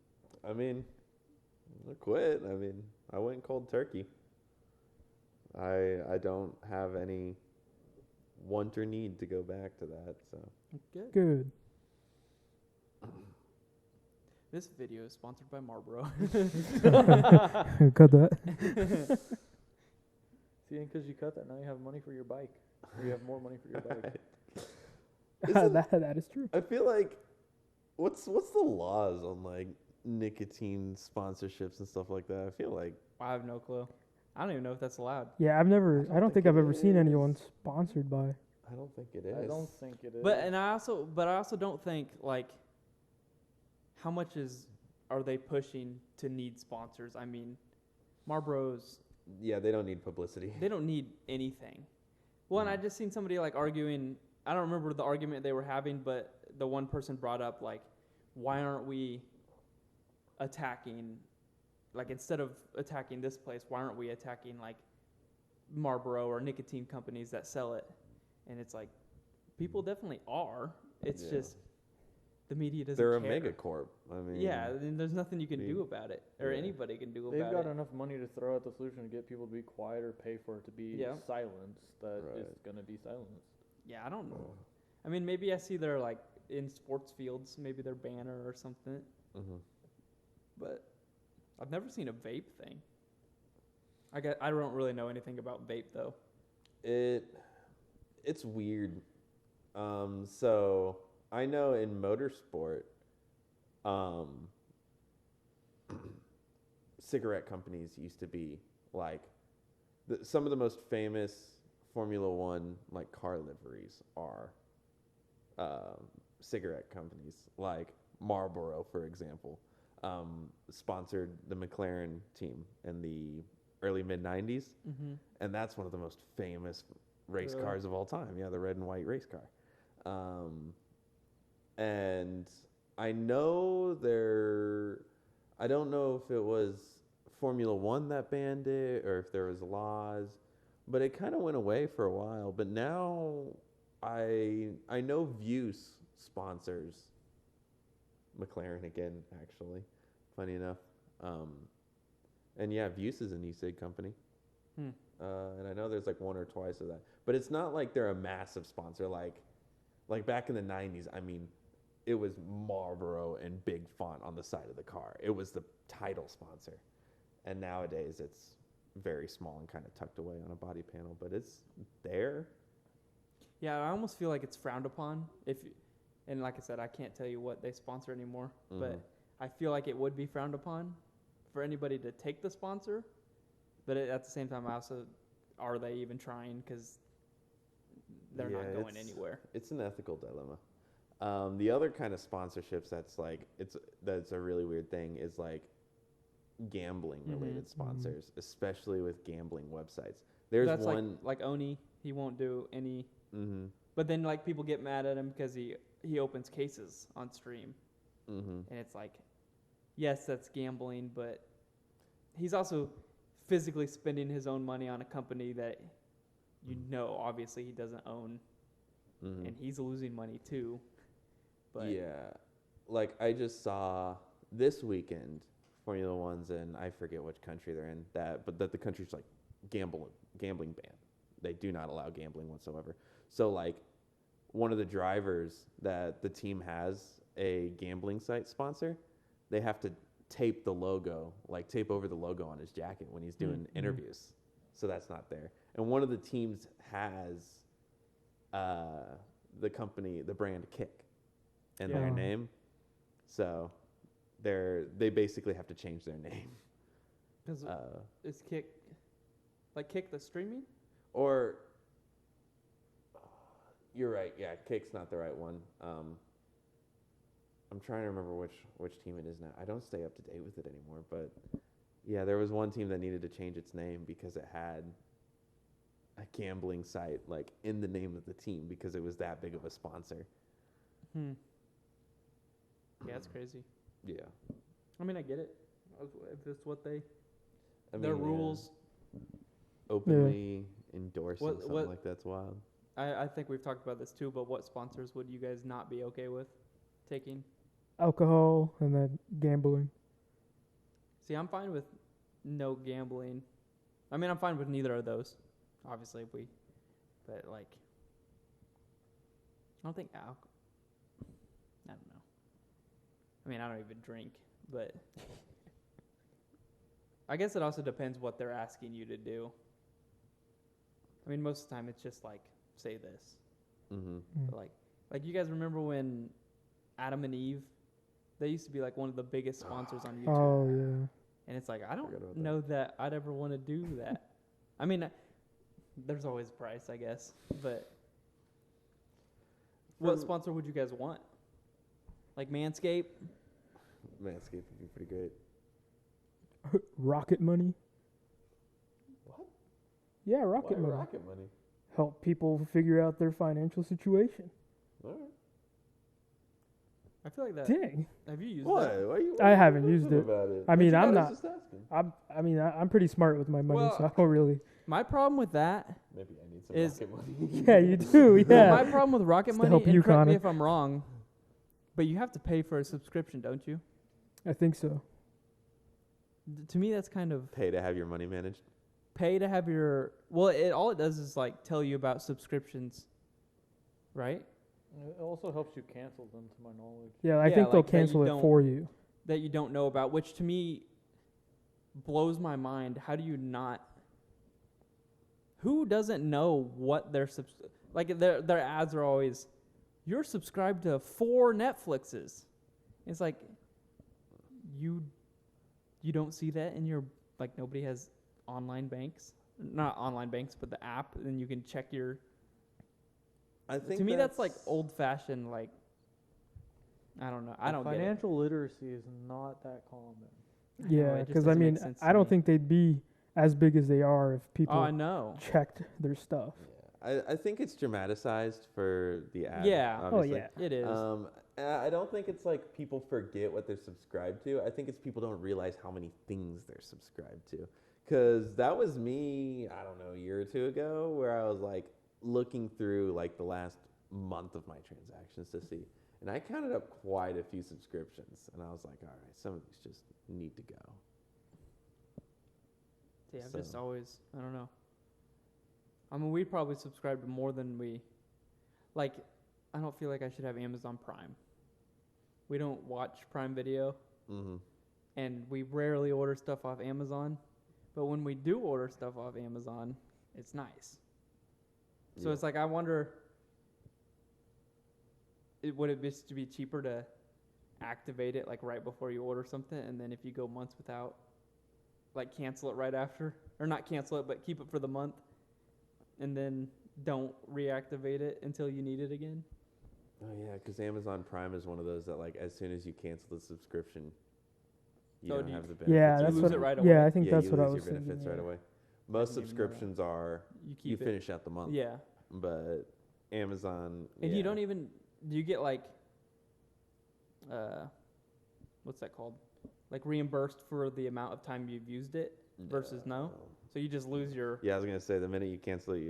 I mean, I quit. I mean, I went cold turkey. I don't have any want or need to go back to that. So Good. Good. This video is sponsored by Marlboro. Cut that. See, and because you cut that, now you have money for your bike. Or you have more money for your bike. Isn't- that is true. I feel like what's the laws on like nicotine sponsorships and stuff like that? I feel like I have no clue. I don't even know if that's allowed. Yeah, I don't think think I've it ever seen is. anyone sponsored by. I don't think it is. I don't think it is. But I also don't think like how much are they pushing to need sponsors? I mean, Marlboro's Yeah, they don't need publicity. they don't need anything. Well, and I Mm. just seen somebody like arguing. I don't remember the argument they were having, but the one person brought up like, why aren't we attacking, like instead of attacking this place, why aren't we attacking like Marlboro or nicotine companies that sell it? And it's like, people definitely are. It's Yeah. just the media doesn't They're care. a megacorp. I mean, Yeah, and there's nothing you can Dude. do about it, or Yeah. anybody can do they've about got it. enough money to throw at the solution to get people to be quiet or pay for it to be Yeah. silenced. That Right. is going to be silenced. Yeah, I don't know. I mean, maybe I see their like in sports fields, maybe their banner or something, Mhm. but I've never seen a vape thing. I don't really know anything about vape though. It's weird. So I know in motorsport, cigarette companies used to be like some of the most famous Formula One like car liveries are cigarette companies, like Marlboro, for example, sponsored the McLaren team in the early mid '90s, Mm-hmm. and that's one of the most famous race Really? cars of all time. Yeah, the red and white race car. And I know I don't know if it was Formula One that banned it or if there was laws, but it kind of went away for a while. But now I know Vuse sponsors McLaren again, actually. Funny enough. And yeah, Vuse is an e-cig company. And I know there's like one or twice of that. But it's not like they're a massive sponsor. Like back in the 90s, I mean, it was Marlboro and big font on the side of the car. It was the title sponsor. And nowadays it's very small and kind of tucked away on a body panel, but it's there. Yeah, I almost feel like it's frowned upon. And like I said, I can't tell you what they sponsor anymore, but I feel like it would be frowned upon for anybody to take the sponsor. But at the same time, are they even trying? Because they're not going anywhere. It's an ethical dilemma. The other kind of sponsorships that's a really weird thing is like gambling related sponsors, especially with gambling websites. There's one like Oni. He won't do any. But then like people get mad at him because he opens cases on stream, and it's like, yes, that's gambling, but he's also physically spending his own money on a company that obviously he doesn't own, and he's losing money too. But yeah, like I just saw this weekend Formula One's in, I forget which country they're in, but the country's like gambling ban. They do not allow gambling whatsoever. So like one of the drivers that the team has a gambling site sponsor, they have to tape over the logo on his jacket when he's doing interviews. So that's not there. And one of the teams has the brand Kick in their name. So they basically have to change their name. Because is Kick the streaming? Or you're right. Yeah, Kick's not the right one. I'm trying to remember which team it is now. I don't stay up to date with it anymore, but yeah, there was one team that needed to change its name because it had a gambling site like in the name of the team because it was that big of a sponsor. Yeah, that's crazy. Yeah. I mean, I get it. If it's what their rules. Openly endorsing something like that's wild. I think we've talked about this too, but what sponsors would you guys not be okay with taking? Alcohol and then gambling. See, I'm fine with no gambling. I mean, I'm fine with neither of those. Obviously, but like, I don't think I don't know. I mean, I don't even drink, but I guess it also depends what they're asking you to do. I mean, most of the time it's just like, say this. But like you guys remember when Adam and Eve, they used to be like one of the biggest sponsors on YouTube. Oh, yeah. And it's like, I don't know that I'd ever want to do that. I mean, there's always a price, I guess. But what sponsor would you guys want? Like Manscaped? Manscaped would be pretty great. Rocket Money. What? Yeah, Rocket Money. Rocket Money? Help people figure out their financial situation. All right. I feel like that. Dang. Have you used What? that? Why you I haven't used it. about it? I mean, What you I'm got? I not. was just asking. I'm pretty smart with my money, so I don't really. My problem with that Maybe I need some is- rocket money. Yeah, you do. Well, Yeah. my problem with Rocket Just to Money, help and you, correct me Connor. if I'm wrong, but you have to pay for a subscription, don't you? I think so. To me, that's kind of Pay to have your money managed. pay to have your. Well, all it does is like tell you about subscriptions, right? It also helps you cancel them, to my knowledge. Yeah, I Yeah, think they'll like that you cancel it don't- for you. That you don't know about, which to me blows my mind. How do you not? Who doesn't know what their like their ads are always? You're subscribed to 4 Netflixes. It's like you don't see that in your like nobody has online banks, not online banks, but the app, and you can check your. I think To me, that's like old fashioned. Like I don't know. I don't get it. Financial literacy is not that common. I know, Yeah, it just because I doesn't make mean, sense I to don't me. think they'd be as big as they are if Oh, people I know. checked their stuff. I think it's dramatized for the ad. Yeah. Oh obviously. yeah. It is. I don't think it's like people forget what they're subscribed to. I think it's people don't realize how many things they're subscribed to. Because that was me, I don't know, a year or two ago, where I was like looking through like the last month of my transactions to see. And I counted up quite a few subscriptions. And I was like, all right, some of these just need to go. Yeah, I've just always, I don't know. I mean, we probably subscribe to more than we, like, I don't feel like I should have Amazon Prime. We don't watch Prime Video, and we rarely order stuff off Amazon. But when we do order stuff off Amazon, it's nice. So it's like, I wonder, would it just be cheaper to activate it like right before you order something, and then if you go months without, like cancel it right after, or not cancel it, but keep it for the month, and then don't reactivate it until you need it again? Oh yeah, because Amazon Prime is one of those that like as soon as you cancel the subscription, you don't have the benefits. Yeah, You that's lose what. it right away. Yeah, I think Yeah, that's you what I lose was your thinking. benefits right away. I Most didn't even know that. subscriptions are You you keep it. finish out the month. Yeah. But Amazon, And you don't even, do you get like, what's that called? Like reimbursed for the amount of time you've used it versus no? So you just lose your, Yeah, I was gonna say the minute you cancel it,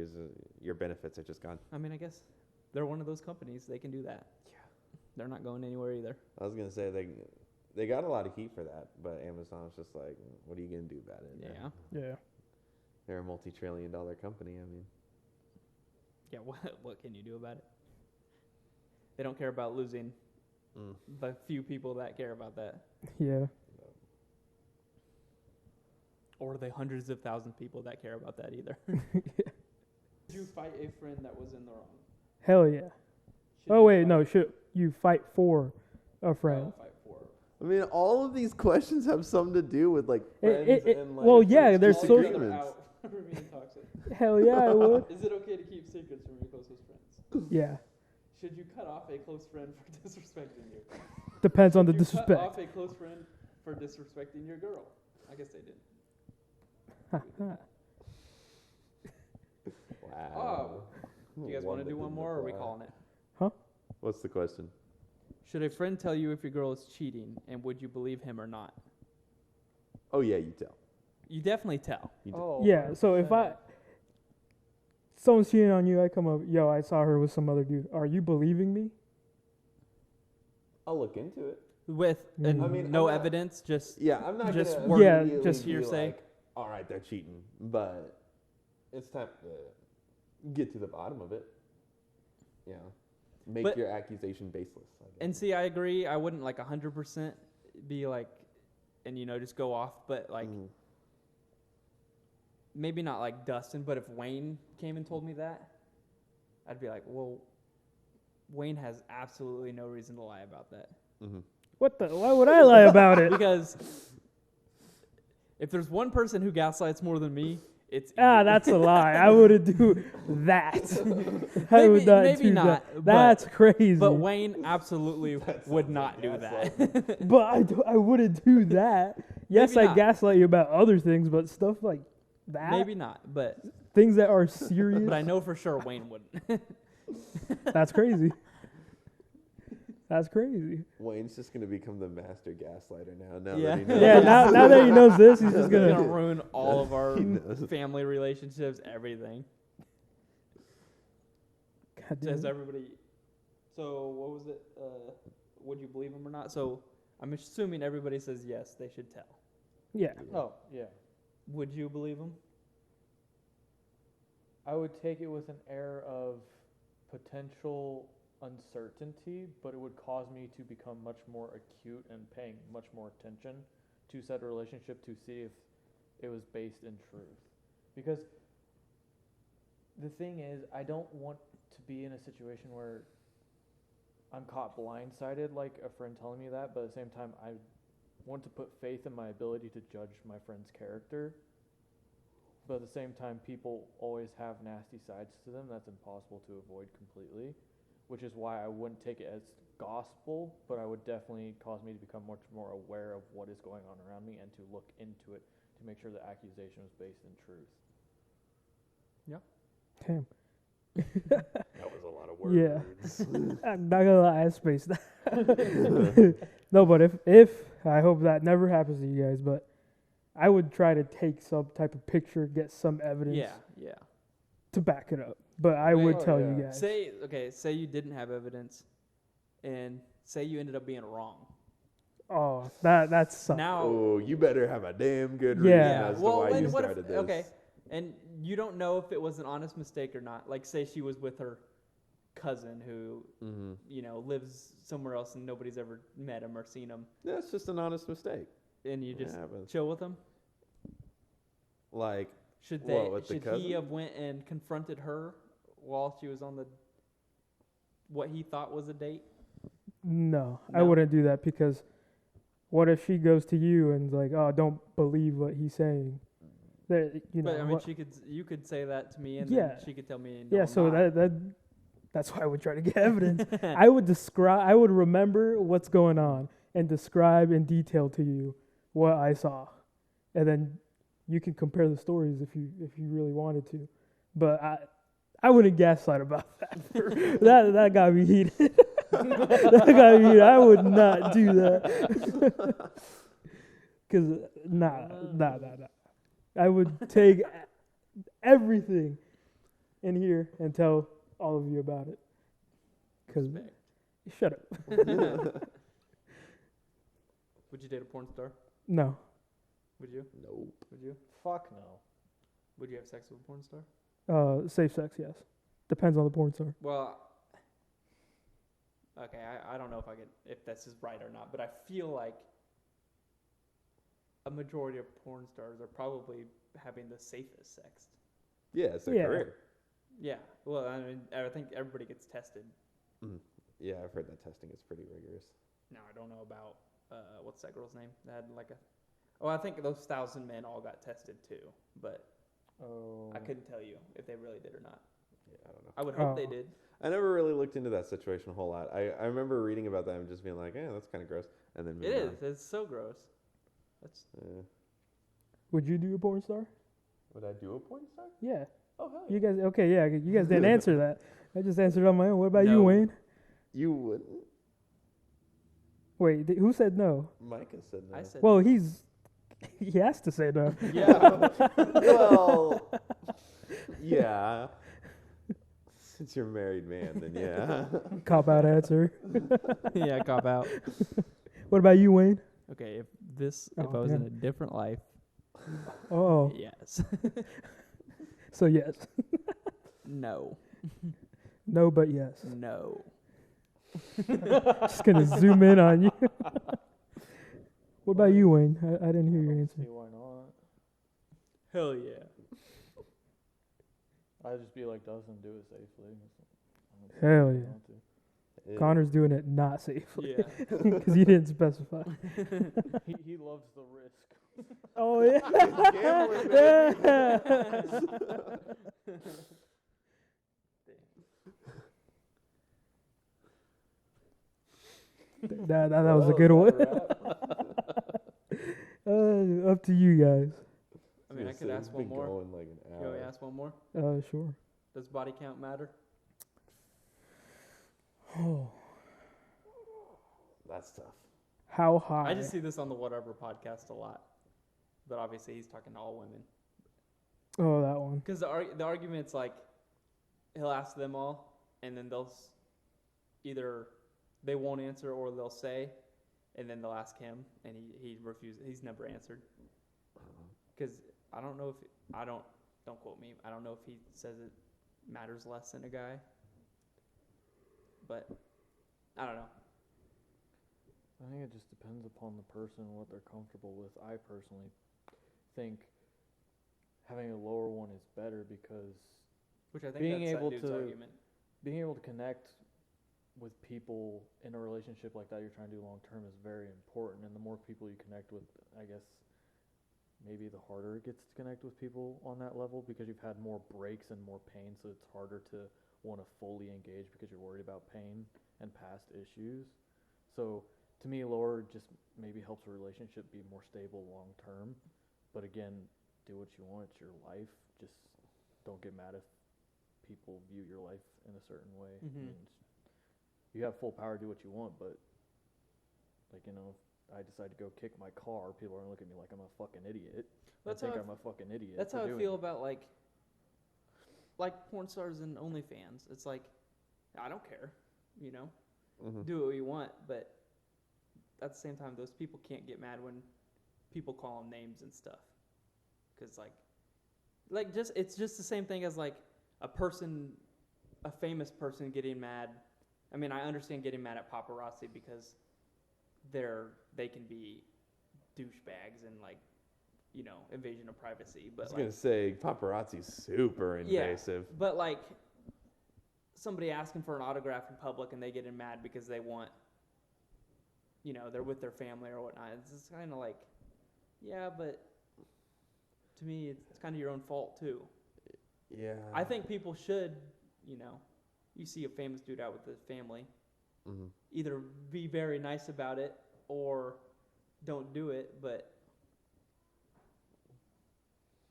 your benefits are just gone. I mean, I guess they're one of those companies. They can do that. Yeah. They're not going anywhere either. I was gonna say they got a lot of heat for that, but Amazon's just like, what are you gonna do about it? Yeah. Yeah. They're a multi-trillion-dollar company. I mean, Yeah, what can you do about it? They don't care about losing the few people that care about that. Yeah. Or the hundreds of thousands of people that care about that either. Did you fight a friend that was in the wrong? Hell yeah. Oh wait, no. Should you fight for a friend? Fight for. I mean, all of these questions have something to do with like friends and like. Well, yeah, there's so. disagreements. For being toxic. Hell yeah, I would. Is it okay to keep secrets from your closest friends? Yeah. Should you cut off a close friend for disrespecting you? Depends on the Should you disrespect. cut off a close friend for disrespecting your girl? I guess they did. Wow. Do you guys want to do one more, or are we calling it? What's the question? Should a friend tell you if your girl is cheating, and would you believe him or not? Oh yeah, you tell. You definitely tell. You Oh, Yeah. So if someone's cheating on you, I come up, yo, I saw her with some other dude. Are you believing me? I'll look into it. With I mean, no I'm not- evidence, just Yeah, I'm not Just gonna word- Yeah, immediately just be hearsay. Like, all right, they're cheating, but it's time to get to the bottom of it. You know, make But- your accusation baseless. I guess. and see, I agree. I wouldn't like 100% be like, and just go off, but like maybe not like Dustin, but if Wayne came and told me that, I'd be like, well, Wayne has absolutely no reason to lie about that. What the? Why would I lie about it? Because if there's one person who gaslights more than me, it's you. That's a lie. I wouldn't do that. I would not maybe do not, that. That's crazy. But Wayne absolutely would not do that. But I wouldn't do that. Yes, Maybe I not. gaslight you about other things, but stuff like that, Maybe not, but things that are serious, I know for sure Wayne wouldn't. that's crazy. That's crazy. Wayne's just gonna become the master gaslighter now. Yeah. That he knows. Yeah, now that he knows this, he's just Gonna gonna. ruin all of our He knows. family relationships, everything. God damn Says it. everybody. So what was it? Would you believe him or not? So I'm assuming everybody says yes, they should tell. Yeah. Oh, yeah. Would you believe him? I would take it with an air of potential uncertainty, but it would cause me to become much more acute and paying much more attention to said relationship to see if it was based in truth. Because the thing is, I don't want to be in a situation where I'm caught blindsided, like a friend telling me that, but at the same time, I want to put faith in my ability to judge my friend's character. But at the same time, people always have nasty sides to them that's impossible to avoid completely, which is why I wouldn't take it as gospel, but I would definitely cause me to become much more aware of what is going on around me and to look into it to make sure the accusation was based in truth. Damn. That was a lot of Yeah. Words. I'm not gonna lie, I spaced that. No, but if I hope that never happens to you guys, but I would try to take some type of picture, get some evidence Yeah. to back it up. But I would Oh, tell yeah. you guys. Say you didn't have evidence, and say you ended up being wrong. Oh, that's something. Now, Oh, you better have a damn good Yeah. reason as to why then you what started if, this. okay, and you don't know if it was an honest mistake or not. Like, say she was with her cousin who, Mm-hmm. lives somewhere else and nobody's ever met him or seen him, That's just an honest mistake. and you It just happens. chill with him. Like, Should What, with the should cousin? he have went and confronted her while she was on what he thought was a date? No, I No? wouldn't do that because what if she goes to you and is like, "Oh, don't believe what he's saying." There, But I mean, what- you could say that to me, and Yeah. then she could tell me. No, yeah. I'm So not. that's why I would try to get evidence. I would remember what's going on and describe in detail to you what I saw, and then you can compare the stories if you really wanted to. But I wouldn't gaslight about that. that got me heated. That got me heated. I would not do that. Because nah. I would take everything in here and tell all of you about it. Because shut up. Would you date a porn star? No. Would you? nope. Would you? Fuck no. Would you have sex with a porn star? Safe sex, yes. Depends on the porn star. Well, okay, I don't know if this is right or not, but I feel like a majority of porn stars are probably having the safest sex. Yeah, it's their Yeah. career. Yeah. Well, I mean, I think everybody gets tested. Yeah, I've heard that testing is pretty rigorous. Now, I don't know about, what's that girl's name? That had like a... Oh, I think those 1,000 men all got tested too, but Oh. I couldn't tell you if they really did or not. Yeah, I don't know. I would hope they Oh. did. I never really looked into that situation a whole lot. I remember reading about that and just being like, that's kind of gross. And then It moving is. It's so gross. That's on. Would you do a porn star? Would I do a porn star? Yeah. Oh, hell You guys, okay, yeah, you guys didn't answer that. I just answered on my own. What about you, No. Wayne? You wouldn't? Wait, who said no? Micah said no. I said. Well, he has to say no. Yeah. Well, yeah. Since you're a married man, then yeah. Cop out answer. Yeah, cop out. What about you, Wayne? Okay, if I Oh, was in damn. a different life, Oh, yes. so yes. No. No, but yes. No. Just gonna zoom in on you. What about you, Wayne? I didn't hear your See answer. why not? Hell yeah. I'd just be like Dustin, do it safely. Hell yeah. Want to. Yeah. Connor's doing it not safely Yeah. because he didn't specify. He loves the risk. Oh yeah. Gambling, that was a good one. Up to you guys. I mean, I could It's ask one been more. going like an You want me hour. to ask one more? Sure. Does body count matter? Oh, That's tough. how high? I just see this on the Whatever podcast a lot. But obviously, he's talking to all women. Oh, that one. Because the argument's like, he'll ask them all, and then they'll either they won't answer or they'll say, and then they'll ask him, and he refuses. He's never answered. Because I don't know if don't quote me. I don't know if he says it matters less than a guy. But I don't know. I think it just depends upon the person and what they're comfortable with. I personally think having a lower one is better because Which I think Being that's able that dude's to- argument. being able to connect with people in a relationship like that you're trying to do long term is very important. And the more people you connect with, I guess maybe the harder it gets to connect with people on that level because you've had more breaks and more pain, so it's harder to want to fully engage because you're worried about pain and past issues. So to me, lower just maybe helps a relationship be more stable long term. But again, do what you want. It's your life. Just don't get mad if people view your life in a certain way. Mhm. I mean, you have full power to do what you want, but like, you know, if I decide to go kick my car, people are gonna look at me like I'm a fucking idiot. That's I think how I'm a fucking idiot. That's for how I doing feel it. about like porn stars and OnlyFans. It's like, I don't care, you know, Mhm. do what you want, but at the same time, those people can't get mad when people call them names and stuff, because like just it's just the same thing as like a famous person getting mad. I mean, I understand getting mad at paparazzi because they can be douchebags and like, you know, invasion of privacy. I But was like, gonna say paparazzi's super invasive. yeah, but like somebody asking for an autograph in public and they get mad because they want, you know, they're with their family or whatnot. It's just kind of like, yeah, but to me, it's kind of your own fault too. Yeah. I think people should, you know, you see a famous dude out with his family, Mhm. either be very nice about it or don't do it. But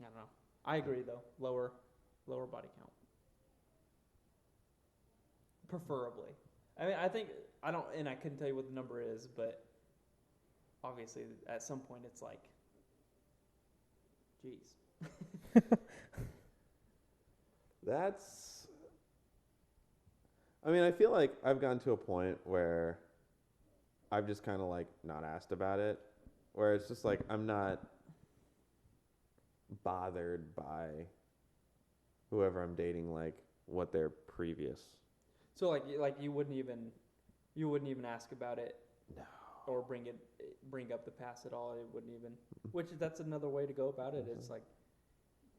I don't know. I agree though. Lower body count, preferably. I mean, I don't, and I couldn't tell you what the number is, but obviously at some point it's like, geez. That's. I mean, I feel like I've gotten to a point where I've just kind of like not asked about it, where it's just like I'm not bothered by whoever I'm dating, like what their previous. So like you wouldn't even ask about it. No. Or bring up the past at all. It wouldn't even. Which that's another way to go about it. It's like,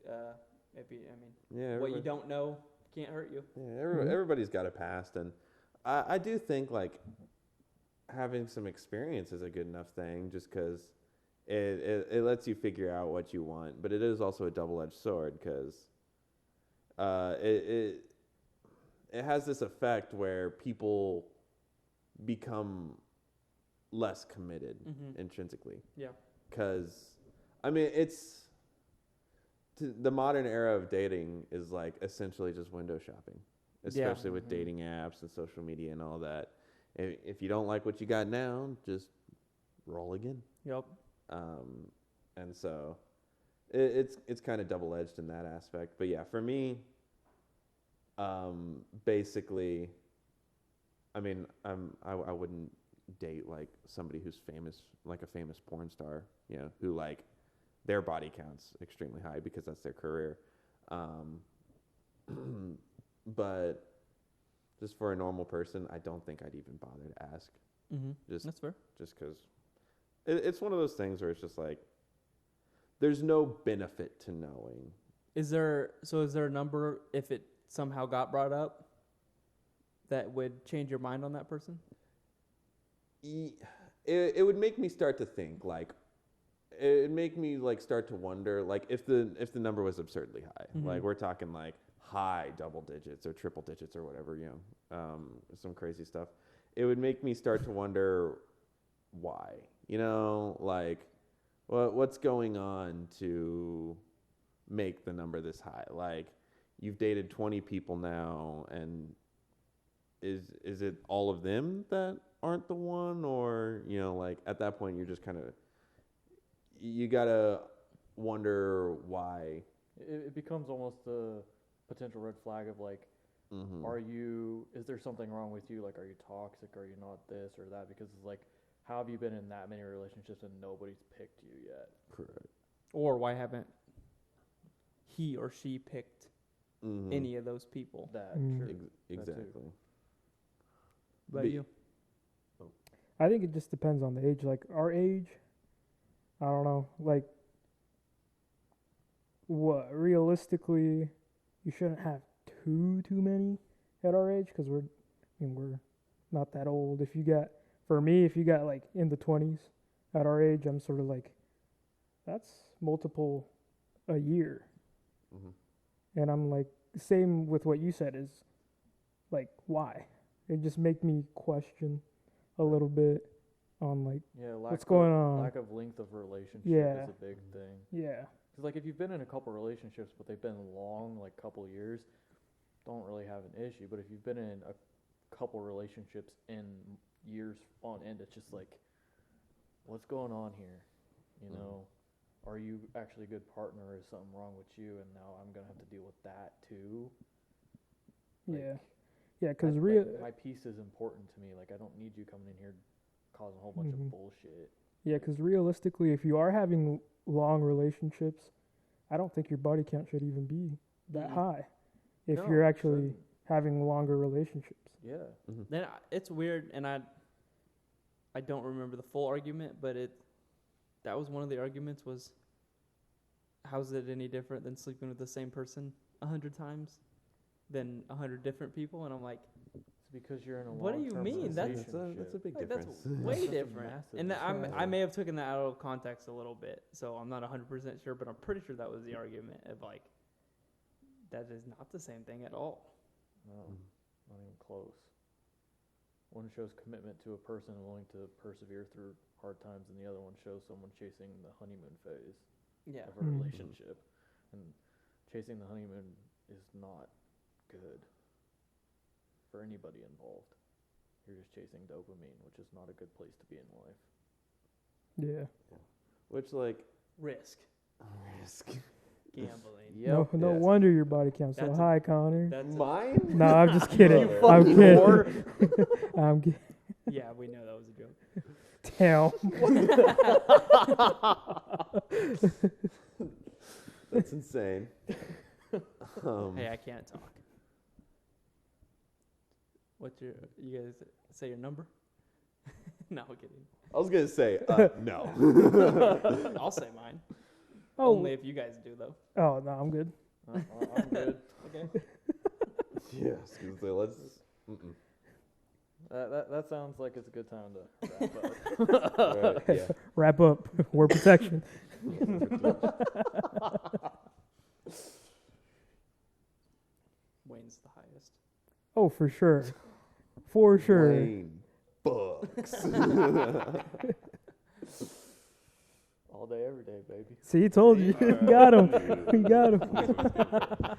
Yeah. what you don't know can't hurt you. Yeah. Everybody's got a past, and I do think like having some experience is a good enough thing, just because it lets you figure out what you want, but it is also a double-edged sword because it has this effect where people become less committed intrinsically. Yeah. Because, I mean, the modern era of dating is like essentially just window shopping, especially with dating apps and social media and all that. If you don't like what you got now, just roll again. Yep. And so it's kind of double-edged in that aspect. But yeah, for me, basically, I mean, I wouldn't date like somebody who's famous, like a famous porn star, you know, who like their body count's extremely high because that's their career. But just for a normal person, I don't think I'd even bother to ask. That's fair. Just because it's one of those things where it's just like there's no benefit to knowing. Is there a number if it somehow got brought up that would change your mind on that person? It would make me start to think, like, it'd make me like start to wonder, like, if the number was absurdly high, like we're talking like high double digits or triple digits or whatever, you know, some crazy stuff. It would make me start to wonder why, you know, like what's going on to make the number this high? Like, you've dated 20 people now, and is it all of them that aren't the one, or, you know, like at that point you're just kind of, you gotta wonder why. It becomes almost a potential red flag of like, is there something wrong with you? Like, are you toxic? Are you not this or that? Because it's like, how have you been in that many relationships and nobody's picked you yet? Correct. Or why haven't he or she picked any of those people? That Mm. true. Exactly. But you? I think it just depends on the age. Like our age, I don't know. Like, what realistically, you shouldn't have too many at our age because we're not that old. If you got like in the 20s at our age, I'm sort of like, that's multiple a year, and I'm like, same with what you said is like, why? It just make me question a little bit on like, what's going on. Lack of length of relationship Yeah. is a big thing. Yeah. Because like if you've been in a couple relationships but they've been long, like couple years, don't really have an issue. But if you've been in a couple relationships in years on end, it's just like, what's going on here? You know, are you actually a good partner, or is something wrong with you? And now I'm gonna have to deal with that too. Yeah. Yeah, because my peace is important to me. Like, I don't need you coming in here causing a whole bunch of bullshit. Yeah, because realistically, if you are having long relationships, I don't think your body count should even be that high. If No, you're it actually shouldn't. having longer relationships. Yeah. Then it's weird, and I don't remember the full argument, but that was one of the arguments was, how's it any different than sleeping with the same person 100 times than 100 different people? And I'm like, It's because you're in a what do you long-term mean? That's relationship. a big like, difference. that's way Such a different. massive And difference. I may have taken that out of context a little bit, so I'm not 100% sure, but I'm pretty sure that was the argument of like, that is not the same thing at all. No, not even close. One shows commitment to a person willing to persevere through hard times, and the other one shows someone chasing the honeymoon phase Yeah. of a relationship. And chasing the honeymoon is not good for anybody involved. You're just chasing dopamine, which is not a good place to be in life. Yeah. Which, like, Risk. risk. Gambling. Yep. No Yes. wonder your body count's so That's high, Connor. That's Mine? No, I'm just kidding. You I'm fucking kidding. whore. I'm kidding. yeah, we know that was a joke. Damn. That's insane. Hey, I can't talk. What's you guys say your number? No, I'm kidding. I was gonna say no. I'll say mine. Oh. Only if you guys do, though. Oh, no, I'm good. I'm good. Okay. Yes, because let's. Mm-mm. That sounds like it's a good time to wrap up. Right, yeah. Wrap up. Word protection. Wayne's the highest. Oh, for sure. For sure. Wayne Bucks. All day, every day, baby. See, told you. Alright. We got him. We got him.